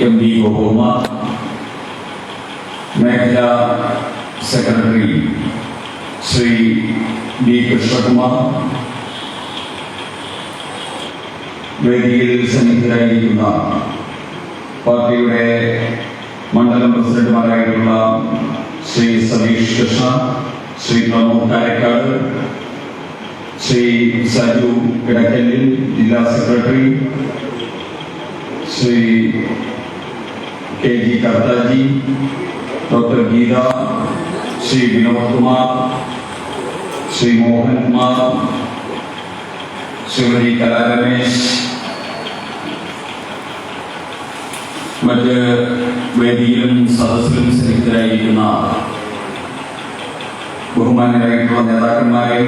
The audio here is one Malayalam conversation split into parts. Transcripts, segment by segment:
MD Gopuma, Megla Secretary Sri D. Krishnakumar, വേദിയിൽ സന്നിഹിതരായിരിക്കുന്ന പാർട്ടിയുടെ മണ്ഡലം പ്രസിഡന്റുമാരായിട്ടുള്ള ശ്രീ സതീഷ് കൃഷ്ണ, ശ്രീ പ്രമോദ് കാരക്കാട്, ശ്രീ സജു കിടക്കല്ലിൽ ജില്ലാ secretary, Shri KG Karthaji, doctor Geetha, Shri Vinod Kumar, Shri Mohan Kumar, Shrimati Kala Ramesh, മറ്റ് വേദിയിലും സദസ്സിലും സന്നിഹിതരായിരിക്കുന്ന ബഹുമാന്യരായിട്ടുള്ള നേതാക്കന്മാരെ,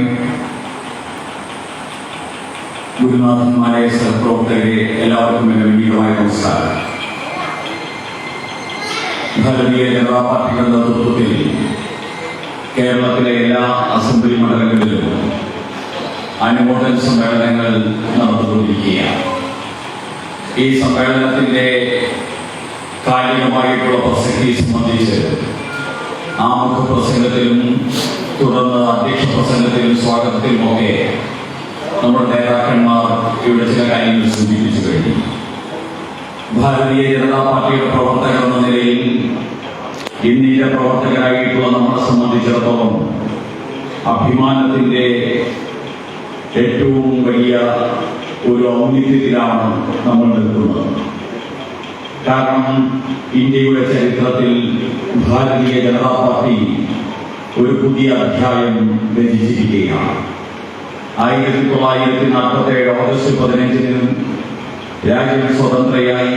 ഗുരുനാഥന്മാരെ, സഹപ്രവർത്തകരെ, എല്ലാവർക്കും എൻ്റെ വിനീതമായ നമസ്കാരം. ഭാരതീയ ജനതാ പാർട്ടിയുടെ നേതൃത്വത്തിൽ കേരളത്തിലെ എല്ലാ അസംബ്ലി മണ്ഡലങ്ങളിലും അനുമോദന സമ്മേളനങ്ങൾ നടന്നുകൊണ്ടിരിക്കുകയാണ്. ഈ സമ്മേളനത്തിന്റെ കാലികമായിട്ടുള്ള പ്രസക്തിയെ സംബന്ധിച്ച് ആമുഖ പ്രസംഗത്തിലും തുടർന്ന് അധ്യക്ഷ പ്രസംഗത്തിലും സ്വാഗതത്തിലുമൊക്കെ നമ്മുടെ നേതാക്കന്മാർ ഇവിടെ ചില കാര്യങ്ങൾ സൂചിപ്പിച്ചു കഴിഞ്ഞു. ഭാരതീയ ജനതാ പാർട്ടിയുടെ പ്രവർത്തകർ എന്ന നിലയിൽ ഇന്ത്യയിലെ പ്രവർത്തകരായിട്ടുള്ള നമ്മളെ സംബന്ധിച്ചിടത്തോളം അഭിമാനത്തിന്റെ ഏറ്റവും വലിയ ഒരു ഔന്നിത്യത്തിലാണ് നമ്മൾ നിൽക്കുന്നത്. കാരണം ഇന്ത്യയുടെ ചരിത്രത്തിൽ ഭാരതീയ ജനതാ പാർട്ടി ഒരു പുതിയ അധ്യായം രചിച്ചിരിക്കുകയാണ്. 1947 ഓഗസ്റ്റ് 15 രാജ്യം സ്വതന്ത്രയായി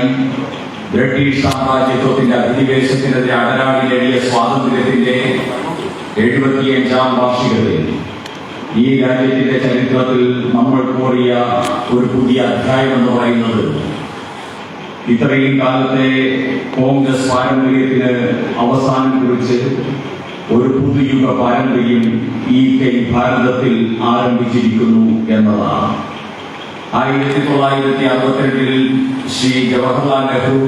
ബ്രിട്ടീഷ് സാമ്രാജ്യത്വത്തിന്റെ അധിനിവേശത്തിനെതിരെ അടരാടി നേടിയ സ്വാതന്ത്ര്യത്തിന്റെ 75ാം വാർഷികത്തിൽ ഈ രാജ്യത്തിന്റെ ചരിത്രത്തിൽ നമ്മൾ കോറിയ ഒരു പുതിയ അധ്യായം എന്ന് പറയുന്നത് ഇത്രയും കാലത്തെ കോൺഗ്രസ് പാരമ്പര്യത്തിന് അവസാനം കുറിച്ച് ഒരു പുതുയുഗ പാരമ്പര്യം ഈ ഭാരതത്തിൽ ആരംഭിച്ചിരിക്കുന്നു എന്നതാണ്. 1962 ശ്രീ ജവഹർലാൽ നെഹ്റു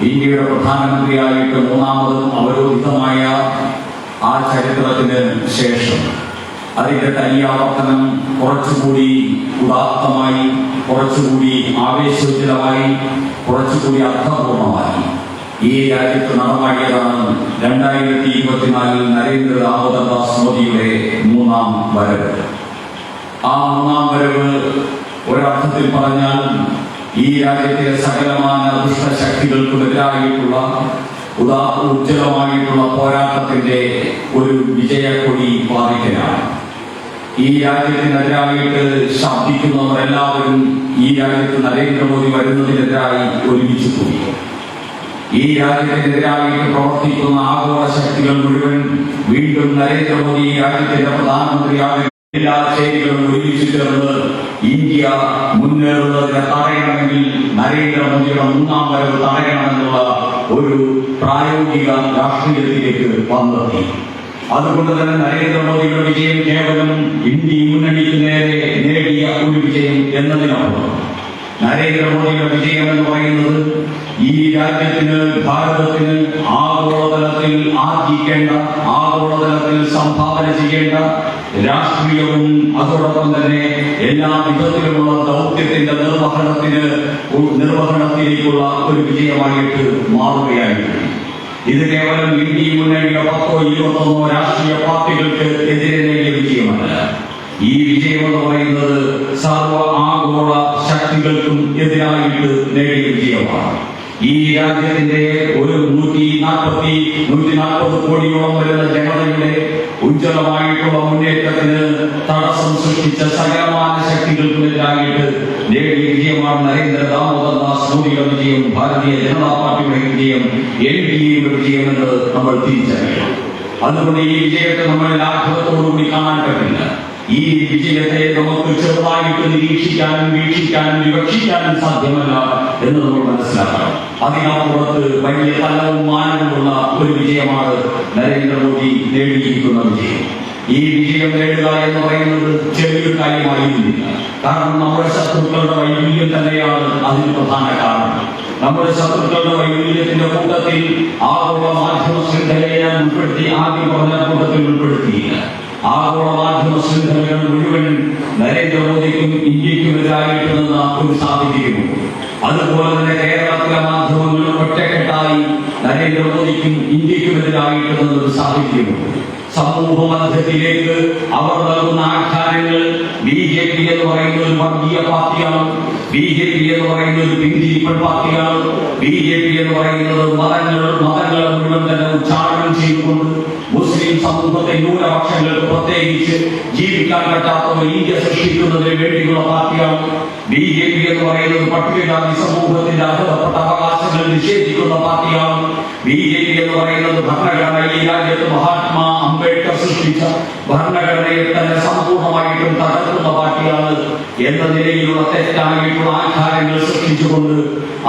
ഇന്ത്യയുടെ പ്രധാനമന്ത്രിയായിട്ട് മൂന്നാമതും അവരോധിതമായ ആ ചരിത്രത്തിന് ശേഷം അതിന്റെ തനിയാവർത്തനം കുറച്ചുകൂടി ഉദാത്തമായി, കുറച്ചുകൂടി ആവേശോജ്വലമായി, കുറച്ചുകൂടി അർത്ഥപൂർണമായി ഈ രാജ്യത്ത് നടമാടിയതാണ് 2024 നരേന്ദ്ര ദാമോദർദാസ് മോദിയുടെ മൂന്നാം വരവ്. ആ മൂന്നാം വരവ് ഒരർത്ഥത്തിൽ പറഞ്ഞാൽ ഈ രാജ്യത്തെ സകലമാന ദുഷ്ടശക്തികൾക്കുമെതിരായിട്ടുള്ള ഉജ്ജ്വലമായിട്ടുള്ള പോരാട്ടത്തിന്റെ ഒരു വിജയക്കൊടി പാതിക്കലാണ്. ഈ രാജ്യത്തിനെതിരായിട്ട് ശബ്ദിക്കുന്നവരെല്ലാവരും ഈ രാജ്യത്ത് നരേന്ദ്രമോദി വരുന്നതിനെതിരായി ഒരുമിച്ചു കൂടി. ഈ രാജ്യത്തിനെതിരായിട്ട് പ്രവർത്തിക്കുന്ന ആഗോള ശക്തികൾ മുഴുവൻ വീണ്ടും നരേന്ദ്രമോദി ഈ രാജ്യത്തിന്റെ പ്രധാനമന്ത്രിയാകും എല്ലാ ശൈലികളും ഒരുമിച്ച് ചേർന്ന് ഇന്ത്യ മുന്നേറുന്നതിനെ തടയണമെങ്കിൽ നരേന്ദ്രമോദിയുടെ മൂന്നാം വരവ് തടയണമെന്നുള്ള ഒരു പ്രായോഗിക രാഷ്ട്രീയത്തിലേക്ക് വന്നെത്തി. അതുകൊണ്ട് തന്നെ നരേന്ദ്രമോദിയുടെ വിജയം കേവലം ഇന്ത്യ മുന്നണിക്ക് നേരെ നേടിയ ഒരു വിജയം എന്നതിനപ്പുറം നരേന്ദ്രമോദിയുടെ വിജയം എന്ന് പറയുന്നത് ഈ രാജ്യത്തിന്, ഭാരതത്തിന് ആഗോളതലത്തിൽ ആർജിക്കേണ്ട, ആഗോളതലത്തിൽ സംഭാവന ചെയ്യേണ്ട രാഷ്ട്രീയവും അതോടൊപ്പം തന്നെ എല്ലാ വിധത്തിലുമുള്ള ദൗത്യത്തിന്റെ നിർവഹണത്തിലേക്കുള്ള ഒരു വിജയമായിട്ട് മാറുകയായിരുന്നു. ഇത് കേവലം ഇന്ത്യ മുന്നണിയുടെ 10-21 രാഷ്ട്രീയ പാർട്ടികൾക്ക് എതിരെ നേടിയ വിജയമല്ല. ഈ വിജയം എന്ന് പറയുന്നത് സർവ ആഗോള ശക്തികൾക്കും എതിരായിട്ട് നേടിയ വിജയമാണ്. ഈ രാജ്യത്തിന്റെ ഒരു 140 കോടിയോളം വരുന്ന ജനതയുടെ ഉജ്ജ്വലമായിട്ടുള്ള മുന്നേറ്റത്തിന് തടസ്സം സൃഷ്ടിച്ച സകലമാന ശക്തികൾക്കുമെതിരായിട്ട് നേടിയ വിജയമാണ് നരേന്ദ്ര ദാമോദർദാസ് മോദിയുടെ വിജയം, ഭാരതീയ ജനതാ പാർട്ടിയുടെ വിജയം, NDAയുടെ വിജയം എന്ന് നമ്മൾ തിരിച്ചറിയണം. അതുകൊണ്ട് ഈ വിജയത്തെ നമ്മൾ ലാഘവത്തോടുകൂടി കാണാൻ പറ്റില്ല. ഈ വിജയത്തെ നമുക്ക് ചെറുതായിട്ട് നിരീക്ഷിക്കാനും വീക്ഷിക്കാനും വിവക്ഷിക്കാനും സാധ്യമല്ല എന്ന് നമ്മൾ മനസ്സിലാക്കണം. അതിനപ്പുറത്ത് വലിയ തലവും മാനവുമുള്ള ഒരു വിജയമാണ് നരേന്ദ്രമോദി നേടിയിരിക്കുന്ന വിജയം. ഈ വിജയം നേടുക എന്ന് പറയുന്നത് ചെറിയൊരു കാര്യമായിരുന്നില്ല. കാരണം നമ്മുടെ ശത്രുക്കളുടെ വൈകല്യം തന്നെയാണ് അതിന് പ്രധാന കാരണം. നമ്മുടെ ശത്രുക്കളുടെ വൈവിധ്യത്തിന്റെ കൂട്ടത്തിൽ ആഗോള മാധ്യമ ശൃംഖലയെ ഞാൻ ഉൾപ്പെടുത്തി, ആദ്യം പറഞ്ഞ കൂട്ടത്തിൽ ഉൾപ്പെടുത്തിയില്ല. ആഗോള മാധ്യമ ശൃംഖലകൾ മുഴുവൻ നരേന്ദ്രമോദിക്കും ഇന്ത്യക്കുമെതിരായിട്ടുള്ള ഒരു സാഹചര്യമുണ്ട്. അതുപോലെ തന്നെ കേരളത്തിലെ മാധ്യമങ്ങൾ ഒറ്റക്കെട്ടായി നരേന്ദ്രമോദിക്കും ഇന്ത്യക്കുമെതിരായിട്ടുള്ള ഒരു സാഹചര്യമുണ്ട്. സമൂഹ മധ്യത്തിലേക്ക് അവർ നൽകുന്ന ആഖ്യാനങ്ങൾ BJP എന്ന് പറയുന്ന ഒരു വർഗീയ പാർട്ടിയാണ്, BJP എന്ന് പറയുന്ന ഒരു പിന്തിരിപ്പൻ പാർട്ടിയാണ്, BJP എന്ന് പറയുന്നത് മതങ്ങളെ മുഴുവൻ തന്നെ ഉച്ചാരണം ചെയ്തുകൊണ്ട് മുസ്ലിം സമൂഹത്തെ ന്യൂനപക്ഷങ്ങൾക്ക് പ്രത്യേകിച്ച് ജീവിക്കാൻ പറ്റാത്ത ഒരു ഇന്ത്യ സൃഷ്ടിക്കുന്നതിന് വേണ്ടിയുള്ള പാർട്ടിയാണ്. BJP എന്ന് പറയുന്നത് പട്ടികജാതി സമൂഹത്തിന്റെ അർഹതപ്പെട്ട അവകാശങ്ങൾ നിഷേധിക്കുന്ന പാർട്ടിയാണ്. BJP എന്ന് പറയുന്നത് ഭരണഘടന, ഈ രാജ്യത്ത് മഹാത്മാ അംബേദ്കർ സൃഷ്ടിച്ച ഭരണഘടനയെ തന്നെ സമ്പൂർണ്ണമായിട്ടും തകർക്കുന്ന പാർട്ടിയാണ് എന്ന നിലയിലുള്ള തെറ്റായിട്ടുള്ള ആഖ്യാനങ്ങൾ സൃഷ്ടിച്ചുകൊണ്ട്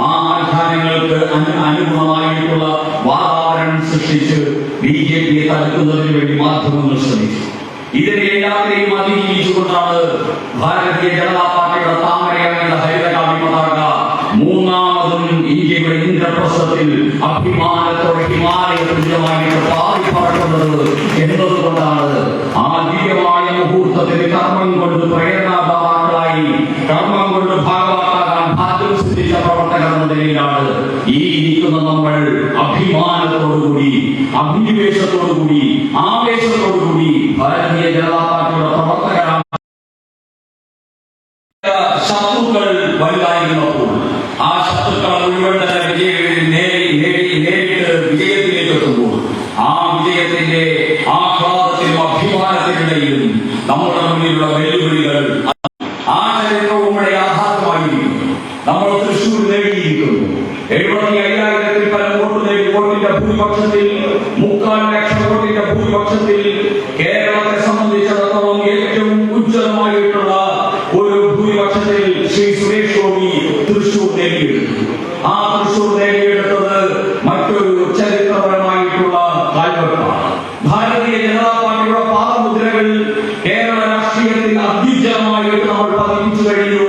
ആ ആഖ്യാനങ്ങൾക്ക് അനുഗുണമായിട്ടുള്ള വാതാവരണം സൃഷ്ടിച്ച് BJPയെ തടുക്കുന്നതിന് വേണ്ടി മാധ്യമങ്ങൾ ശ്രമിച്ചു. ഇതിനെ എല്ലാവരെയും അതിജീവിച്ചുകൊണ്ടാണ് ഭാരതീയ ജനതാ പാർട്ടിയുടെ താമരയുടെ ഹരിതകാവ്യ പതാക മൂന്നാമതും ഇന്ത്യയുടെ ഇന്ദ്രപ്രസ്ഥത്തിൽ അഭിമാനത്തോടെ ഹിമാലയ തുല്യമായിട്ട് പാറി പറക്കുന്നത് എന്നതുകൊണ്ടാണ്. ആ ദിവ്യമായ മുഹൂർത്തത്തിന് കർമ്മം കൊണ്ട് പ്രേരണാദാതാക്കളായി, കർമ്മം കൊണ്ട് ഭാഗവാക്കാകാൻ ഭാഗ്യം സിദ്ധിച്ച പ്രവർത്തകർ എന്ന നിലയിലാണ് ഈ ഇരിക്കുന്ന നമ്മൾ അഭിമാനത്തോടുകൂടി, അഭിനിവേശത്തോടുകൂടി, ആവേശത്തോടുകൂടി ഭാരതീയ ജനതാ പാർട്ടിയുടെ പ്രവർത്തകരാണ്. ശത്രുക്കൾ വലുതായിരുന്നപ്പോൾ ആ ശത്രുക്കൾ മുഴുവൻ തന്നെ നേരിട്ട് വിജയത്തിലേക്ക് എത്തുമ്പോൾ ആ വിജയത്തിന്റെ ആഹ്ലാദത്തിനും അഭിമാനത്തിനിടയിലും നമ്മുടെ മുന്നിലുള്ള വെല്ലുവിളികൾ ആ ചരിത്രവും ഇവിടെ യാഥാർത്ഥ്യമായിരിക്കുന്നു. നമ്മൾ തൃശ്ശൂർ നേടിയിരിക്കുന്നു. 75,000-ൽ പരം വോട്ട് നേടി, വോട്ടിന്റെ ഭൂരിപക്ഷത്തിൽ 3,00,000 വോട്ടിന്റെ ഭൂരിപക്ഷത്തിൽ കേരളത്തെ സംബന്ധിച്ചിടത്തോളം ഏറ്റവും ഉജ്ജ്വലമായിട്ടുള്ള ഒരു ഭൂരിപക്ഷത്തിൽ ശ്രീ സുരേഷ് ഗോപി തൃശ്ശൂർ നേടിയെടുത്തു. ആ തൃശ്ശൂർ നേടിയെടുത്തത് മറ്റൊരു ചരിത്രപരമായിട്ടുള്ള കാൽവെപ്പാണ്. ഭാരതീയ ജനതാ പാർട്ടിയുടെ പാദമുദ്രകൾ കേരള രാഷ്ട്രീയത്തിൽ അത്യുജ്വലമായിട്ട് നമ്മൾ പതിപ്പിച്ചു കഴിഞ്ഞു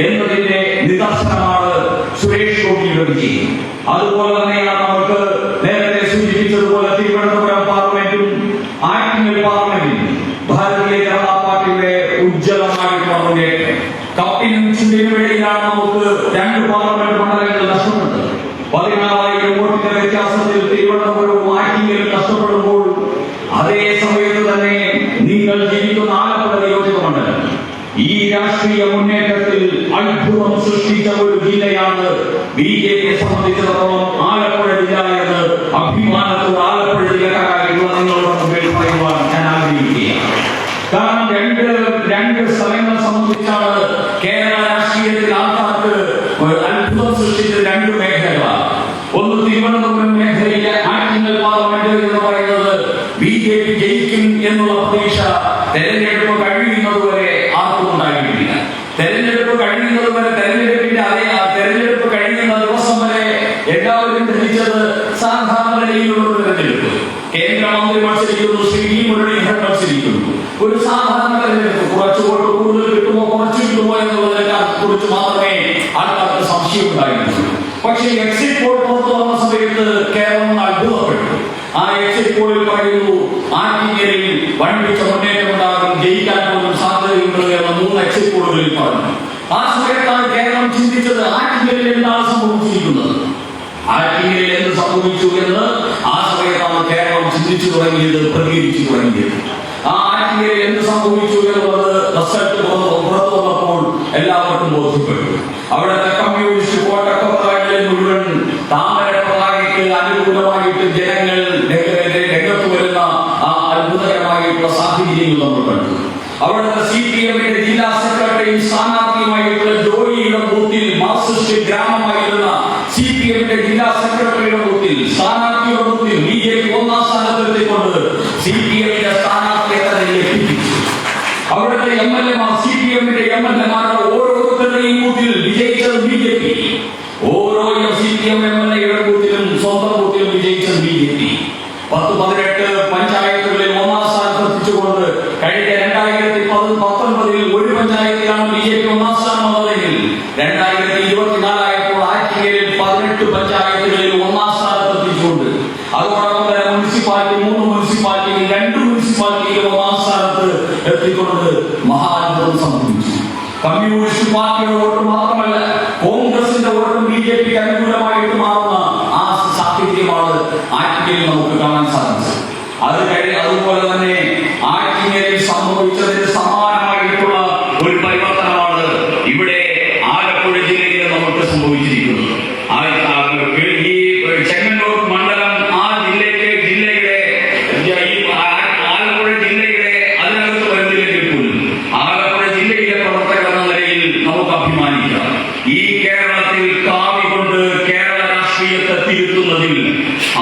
എന്നതിന്റെ നിദർശനമാണ് സുരേഷ് ഗോപിയുടെ വിജയം. അതുപോലെ തന്നെയാണ് നമുക്ക് നേരത്തെ സൂചിപ്പിച്ചതുപോലെ തിരുവനന്തപുരം പാർലമെന്റും ആറ്റിങ്ങൽ പാർലമെന്റും ഭാരതീയ ജനതാ പാർട്ടിയുടെ ഉജ്ജ്വലമായിട്ടുള്ള മുന്നേറ്റം. കപ്പിനും ചുണ്ടിനും ഇടയിലാണ് നമുക്ക് 2 പാർലമെന്റ് മണ്ഡലങ്ങൾ നഷ്ടപ്പെട്ടത്. 14,000 വോട്ടിന്റെ വ്യത്യാസത്തിൽ തിരുവനന്തപുരവും ആറ്റിങ്ങലും നഷ്ടപ്പെടുമ്പോൾ അതേ സമയത്ത് തന്നെ നിങ്ങൾ ജീവിക്കുന്ന ആലപ്പുഴ നിയോജക മണ്ഡലം ഈ രാഷ്ട്രീയ മുന്നേറ്റത്തിൽ അത്ഭുതം സൃഷ്ടിച്ച ഒരു ജില്ലയാണ്. BJPയെ സംബന്ധിച്ചിടത്തോളം ആലപ്പുഴ ജില്ല എന്ന് അഭിമാനത്തോട് ആലപ്പുഴ ജില്ലക്കാരായിട്ടുള്ള നിങ്ങളുടെ മുമ്പിൽ പറയുവാൻ ഞാൻ ആഗ്രഹിക്കുകയാണ്. കാരണം രണ്ട് സ്ഥലങ്ങളെ സംബന്ധിച്ചാണ് കേരള രാഷ്ട്രീയത്തിൽ ആൾക്കാർക്ക് അത്ഭുതം സൃഷ്ടിച്ച 2 മേഖലകളാണ്. ഒന്ന് തിരുവനന്തപുരം മേഖലയിലെ ആറ്റിങ്ങൽ പാർലമെന്റ് എന്ന് പറയുന്നത് BJP ജയിക്കും എന്നുള്ള പ്രതീക്ഷ തെരഞ്ഞെടുപ്പ് കഴിയുന്നതുവരെ ആർക്കും ഉണ്ടായിട്ടില്ല. തെരഞ്ഞെടുപ്പ് കഴിയുന്നതുവരെ തെരഞ്ഞെടുപ്പ് കഴിയുന്ന ദിവസം വരെ എല്ലാവരും ധരിച്ചത് സാധാരണ നിലയിലുള്ള ഒരു തെരഞ്ഞെടുപ്പ്. കേന്ദ്രമന്ത്രി മത്സരിക്കുന്നു, ശ്രീ മുരളീധരൻ മത്സരിക്കുന്നു. ഒരു സാധാരണ തെരഞ്ഞെടുപ്പ്. കുറച്ച് വോട്ട് കൂടുതൽ കിട്ടുമോ കുറച്ച് കിട്ടുമോ എന്നുള്ളതിനെ കുറിച്ച് മാത്രമേ ആൾക്കാർക്ക് സംശയം ഉണ്ടായിരുന്നുള്ളൂ. പക്ഷേ എക്സിറ്റ് പോൾ പുറത്തു വന്ന സമയത്ത് കേരളം അത്ഭുതപ്പെട്ടു. ആ എക്സിറ്റ് പോളിൽ പറയുന്നു ആറ്റിങ്ങലിൽ വൻപിച്ച മുന്നേറ്റമുണ്ടാകും, ജയിക്കാൻ പോലും സാധ്യതയുണ്ട് എന്ന 3 എക്സിറ്റ് പോളുകളിൽ പറഞ്ഞു. ആ സമയത്താണ് കേരളം ചിന്തിച്ചത് ആറ്റിങ്ങലിൽ എന്താണ് സംഭവിച്ചിരിക്കുന്നത്, ആറ്റിങ്ങലിൽ എന്ത് സംഭവിച്ചു എന്ന് ആ സമയത്താണ് കേരളം ചിന്തിച്ചു തുടങ്ങിയത്, പ്രതികരിച്ചു തുടങ്ങിയത്. ആ ആറ്റിങ്ങലിൽ എന്ത് സംഭവിച്ചു എന്നുള്ളത് റിസൾട്ട് പുറത്തു വന്നപ്പോൾ എല്ലാവർക്കും ബോധ്യപ്പെട്ടു. അവിടുത്തെ കമ്മ്യൂണിസ്റ്റ് കോട്ടക്കൊത്തകളിൽ മുഴുവൻ താമര പതാകയ്ക്ക് അനുകൂലമായിട്ട് ജനങ്ങൾ രംഗത്ത് വരുന്ന ആ അത്ഭുതകരമായിട്ടുള്ള സാഹചര്യങ്ങൾ നമ്മൾ കണ്ടു. അവിടുത്തെ CPM-ന്റെ ജില്ലാ സെക്രട്ടറിയും സ്ഥാനാർത്ഥിയുമായിട്ടുള്ള ജോയിയുടെ ബൂത്തിൽ, മാർക്സിസ്റ്റ് ഗ്രാമമായിരുന്ന CPM-ന്റെ ജില്ലാ സെക്രട്ടറിയുടെ ബൂത്തിൽ, സ്ഥാനാർത്ഥിയുടെ ബൂത്തിൽ BJP 1-ാം സ്ഥാനത്തെത്തിക്കൊണ്ട് CPM-ന്റെ സ്ഥാനാർത്ഥിയെ തന്നെ എത്തിച്ചു. അവിടുത്തെ MLA-മാർ, CPM-ന്റെ MLA-മാരുടെ ഓരോരുത്തരുടെയും ബൂത്തിൽ വിജയിച്ചത് BJP. ഓരോ CPM MLA-യുടെ ബൂത്തിലും സ്വന്തം ബൂത്തിലും വിജയിച്ചത് BJP. 10-18 പഞ്ചായത്തുകളിൽ 1-ാം സ്ഥാനത്ത് എത്തിച്ചുകൊണ്ട് കഴിഞ്ഞ 2019 ഒരു പഞ്ചായത്തിലാണ് BJP 1-ാം സ്ഥാനം വന്നതെങ്കിൽ 2024 ആയപ്പോൾ ആറ്റിങ്ങലിൽ 18 ജില്ലകളിൽ ഒന്നാം സ്ഥാനത്ത് എത്തിച്ചുകൊണ്ട് അതോടൊപ്പം തന്നെ മുനിസിപ്പാലിറ്റി 3 മുനിസിപ്പാലിറ്റിയിൽ 2 മുനിസിപ്പാലിറ്റിയിൽ ഒന്നാം സ്ഥാനത്ത് എത്തിക്കൊണ്ട് മഹാത്ഭുതം സംഭവിച്ചു. കമ്മ്യൂണിസ്റ്റ് പാർട്ടിയുടെ വോട്ട് മാത്രമല്ല, കോൺഗ്രസിന്റെ വോട്ടും BJPക്ക് അനുകൂലമായിട്ട് മാറുന്ന ആ സാഹചര്യമാണ് ആറ്റിങ്ങലിൽ നമുക്ക് കാണാൻ സാധിച്ചത്. അതുപോലെ തന്നെ ആറ്റിങ്ങലിൽ സംഭവിച്ചതിന് സമാനമായിട്ടുള്ള ഒരു പരിവർത്തനമാണ് ഇവിടെ ആലപ്പുഴ ജില്ലയിൽ നമുക്ക് സംഭവിച്ചിരിക്കുന്നത്. ഈ ചെങ്ങന്നൂർ മണ്ഡലം ആ ജില്ലയുടെ ആലപ്പുഴ ജില്ലയുടെ അതിനകത്ത് വരുന്നില്ലെങ്കിൽ പോലും ആലപ്പുഴ ജില്ലയിലെ പ്രവർത്തകർ എന്ന നിലയിൽ നമുക്ക് അഭിമാനിക്കാം. ഈ കേരളത്തിൽ കാവി കൊണ്ട് കേരള രാഷ്ട്രീയത്തെ തിരുത്തുന്നതിൽ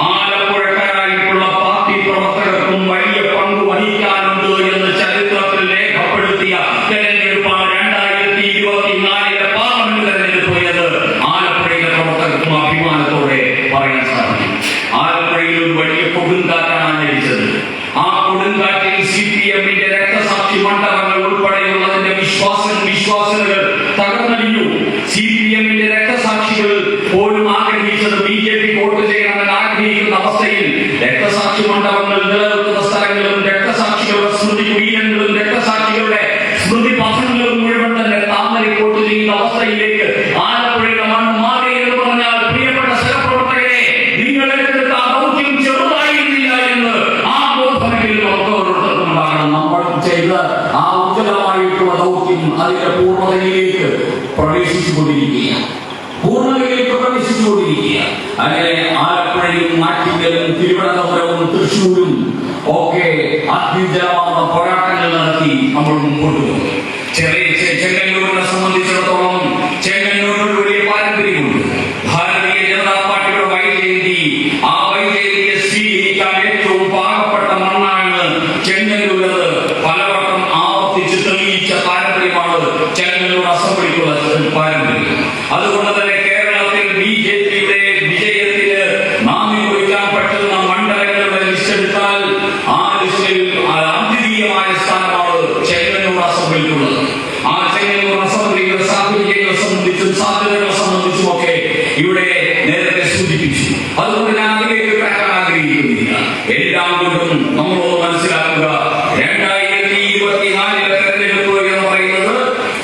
ആലപ്പുഴക്കാരായിട്ടുള്ള പാർട്ടി പ്രവർത്തകർക്കും വലിയ പങ്ക് വഹിക്കാനുണ്ട് എന്ന് ചരിത്രത്തിൽ രേഖപ്പെടുത്തിയ തെരഞ്ഞെടുപ്പാണ് 2024 പാർലമെന്റ് തെരഞ്ഞെടുപ്പ് എന്ന് ആലപ്പുഴയിലെ പ്രവർത്തകർക്കും അഭിമാനത്തോടെ പറയാൻ സാധിക്കും. ആലപ്പുഴയിൽ ഒരു വലിയ കൊടുങ്കാറ്റാണ് അന്വേഷിച്ചത്. ആ കൊടുങ്കാറ്റിൽ CPM-ന്റെ രക്തസാക്ഷി മണ്ഡലങ്ങൾ ഉൾപ്പെടെയുള്ളതിന്റെ വിശ്വാസങ്ങൾ തകർന്നടിഞ്ഞു. CPM-ന്റെ രക്തസാക്ഷികൾ പോലും ആഗ്രഹിച്ചത് BJP വോട്ട് ചെയ്യണമെന്ന് ആഗ്രഹിക്കുന്ന അവസ്ഥയിൽ രക്തസാക്ഷി മണ്ഡലങ്ങൾ നിലനിൽക്കുന്ന സ്ഥലങ്ങളും രക്തസാക്ഷികളുടെ സ്മൃതി കുടീരങ്ങളും രക്തസാക്ഷികളുടെ സ്മൃതി പഥങ്ങളും മുഴുവൻ തന്നെ താമരയിൽ വോട്ട് ചെയ്യുന്ന അവസ്ഥയിലേക്ക് ആലപ്പുഴയുടെ മണ്ണ് മാറി എന്ന് പറഞ്ഞാൽ പ്രിയപ്പെട്ട സഹപ്രവർത്തകരെ, നിങ്ങൾ എടുത്ത ദൗത്യം ചെറുതായിരുന്നില്ല എന്ന് ആ ബോധമെങ്കിലും ഓരോരുത്തർക്കുണ്ടാകണം. നമ്മൾ ചെയ്ത ആ ഉജ്ജ്വലമായിട്ടുള്ള ദൗത്യം അതിന്റെ പൂർണ്ണതയിലേക്ക് പ്രവേശിച്ചുകൊണ്ടിരിക്കുകയാണ്. അങ്ങനെ ആലപ്പുഴയും ആറ്റിങ്ങലും തിരുവനന്തപുരവും തൃശ്ശൂരും ഒക്കെ അത്യുജ്വലമാർന്ന പോരാട്ടങ്ങൾ നടത്തി നമ്മൾ മുമ്പോട്ട് പോകും. ചെങ്ങന്നൂരിനെ സംബന്ധിച്ചിടത്തോളം ചെങ്ങന്നൂരിൽ വലിയ പാരമ്പര്യമുണ്ട്. ഭാരതീയ ജനതാ പാർട്ടിയുടെ വൈജയന്തി, ആ വൈജയന്തിയെ സ്വീകരിക്കാൻ ഏറ്റവും പാകപ്പെട്ട മണ്ണാണ് ചെങ്ങന്നൂരത്. പലവട്ടം ആവർത്തിച്ച് തെളിയിച്ച പാരമ്പര്യമാണ് ചെങ്ങന്നൂർ അസംബ്ലിക്കുള്ള പാരമ്പര്യം. അതുകൊണ്ട് തന്നെ കേരളത്തിൽ BJPയുടെ വിജയത്തിന് നാമി കുറിക്കാൻ പറ്റുന്ന മണ്ഡലങ്ങളുടെ ലിസ്റ്റ് എടുത്താൽ ആ ലിസ്റ്റിൽ അദ്വിതീയമായ സ്ഥാനമാണ് ചെങ്ങന്നൂർ അസംബ്ലിക്കുള്ളത്. ആ ചെങ്ങന്നൂർ അസംബ്ലിയുടെ സാഹചര്യങ്ങളെ സംബന്ധിച്ചും സാധ്യതകളെ സംബന്ധിച്ചും ഒക്കെ ഇവിടെ നേരത്തെ സൂചിപ്പിച്ചു. അതുകൊണ്ട് ഞാൻ അതിലേക്ക് കടക്കാൻ ആഗ്രഹിക്കുന്നില്ല. എല്ലാം കൊണ്ടും നമ്മളോട് മനസ്സിലാക്കുക, 2024 തെരഞ്ഞെടുപ്പ് എന്ന് പറയുന്നത്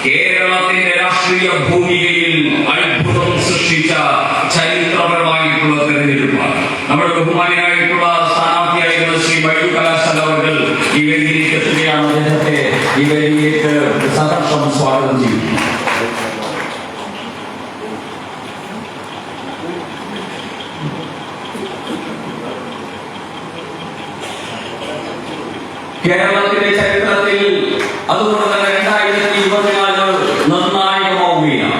കേരളത്തിന്റെ രാഷ്ട്രീയ ഭൂമികയിൽ അത്ഭുതം സൃഷ്ടിച്ച ചരിത്രപരമായിട്ടുള്ള തെരഞ്ഞെടുപ്പാണ്. നമ്മുടെ ബഹുമാനിയായിട്ടുള്ള സ്ഥാനാർത്ഥിയായിരുന്ന ശ്രീ ബൈജു കലാശാല അവർ ഈ വേദിയിലേക്ക് എത്തുകയാണ്. അദ്ദേഹത്തെ ഈ വേദിയിലേക്ക് സഹർഷം സ്വാഗതം ചെയ്യുന്നു. കേരളത്തിന്റെ ചരിത്രത്തിൽ അതുകൊണ്ട് തന്നെ 2024 നിർണായകമാവുകയാണ്.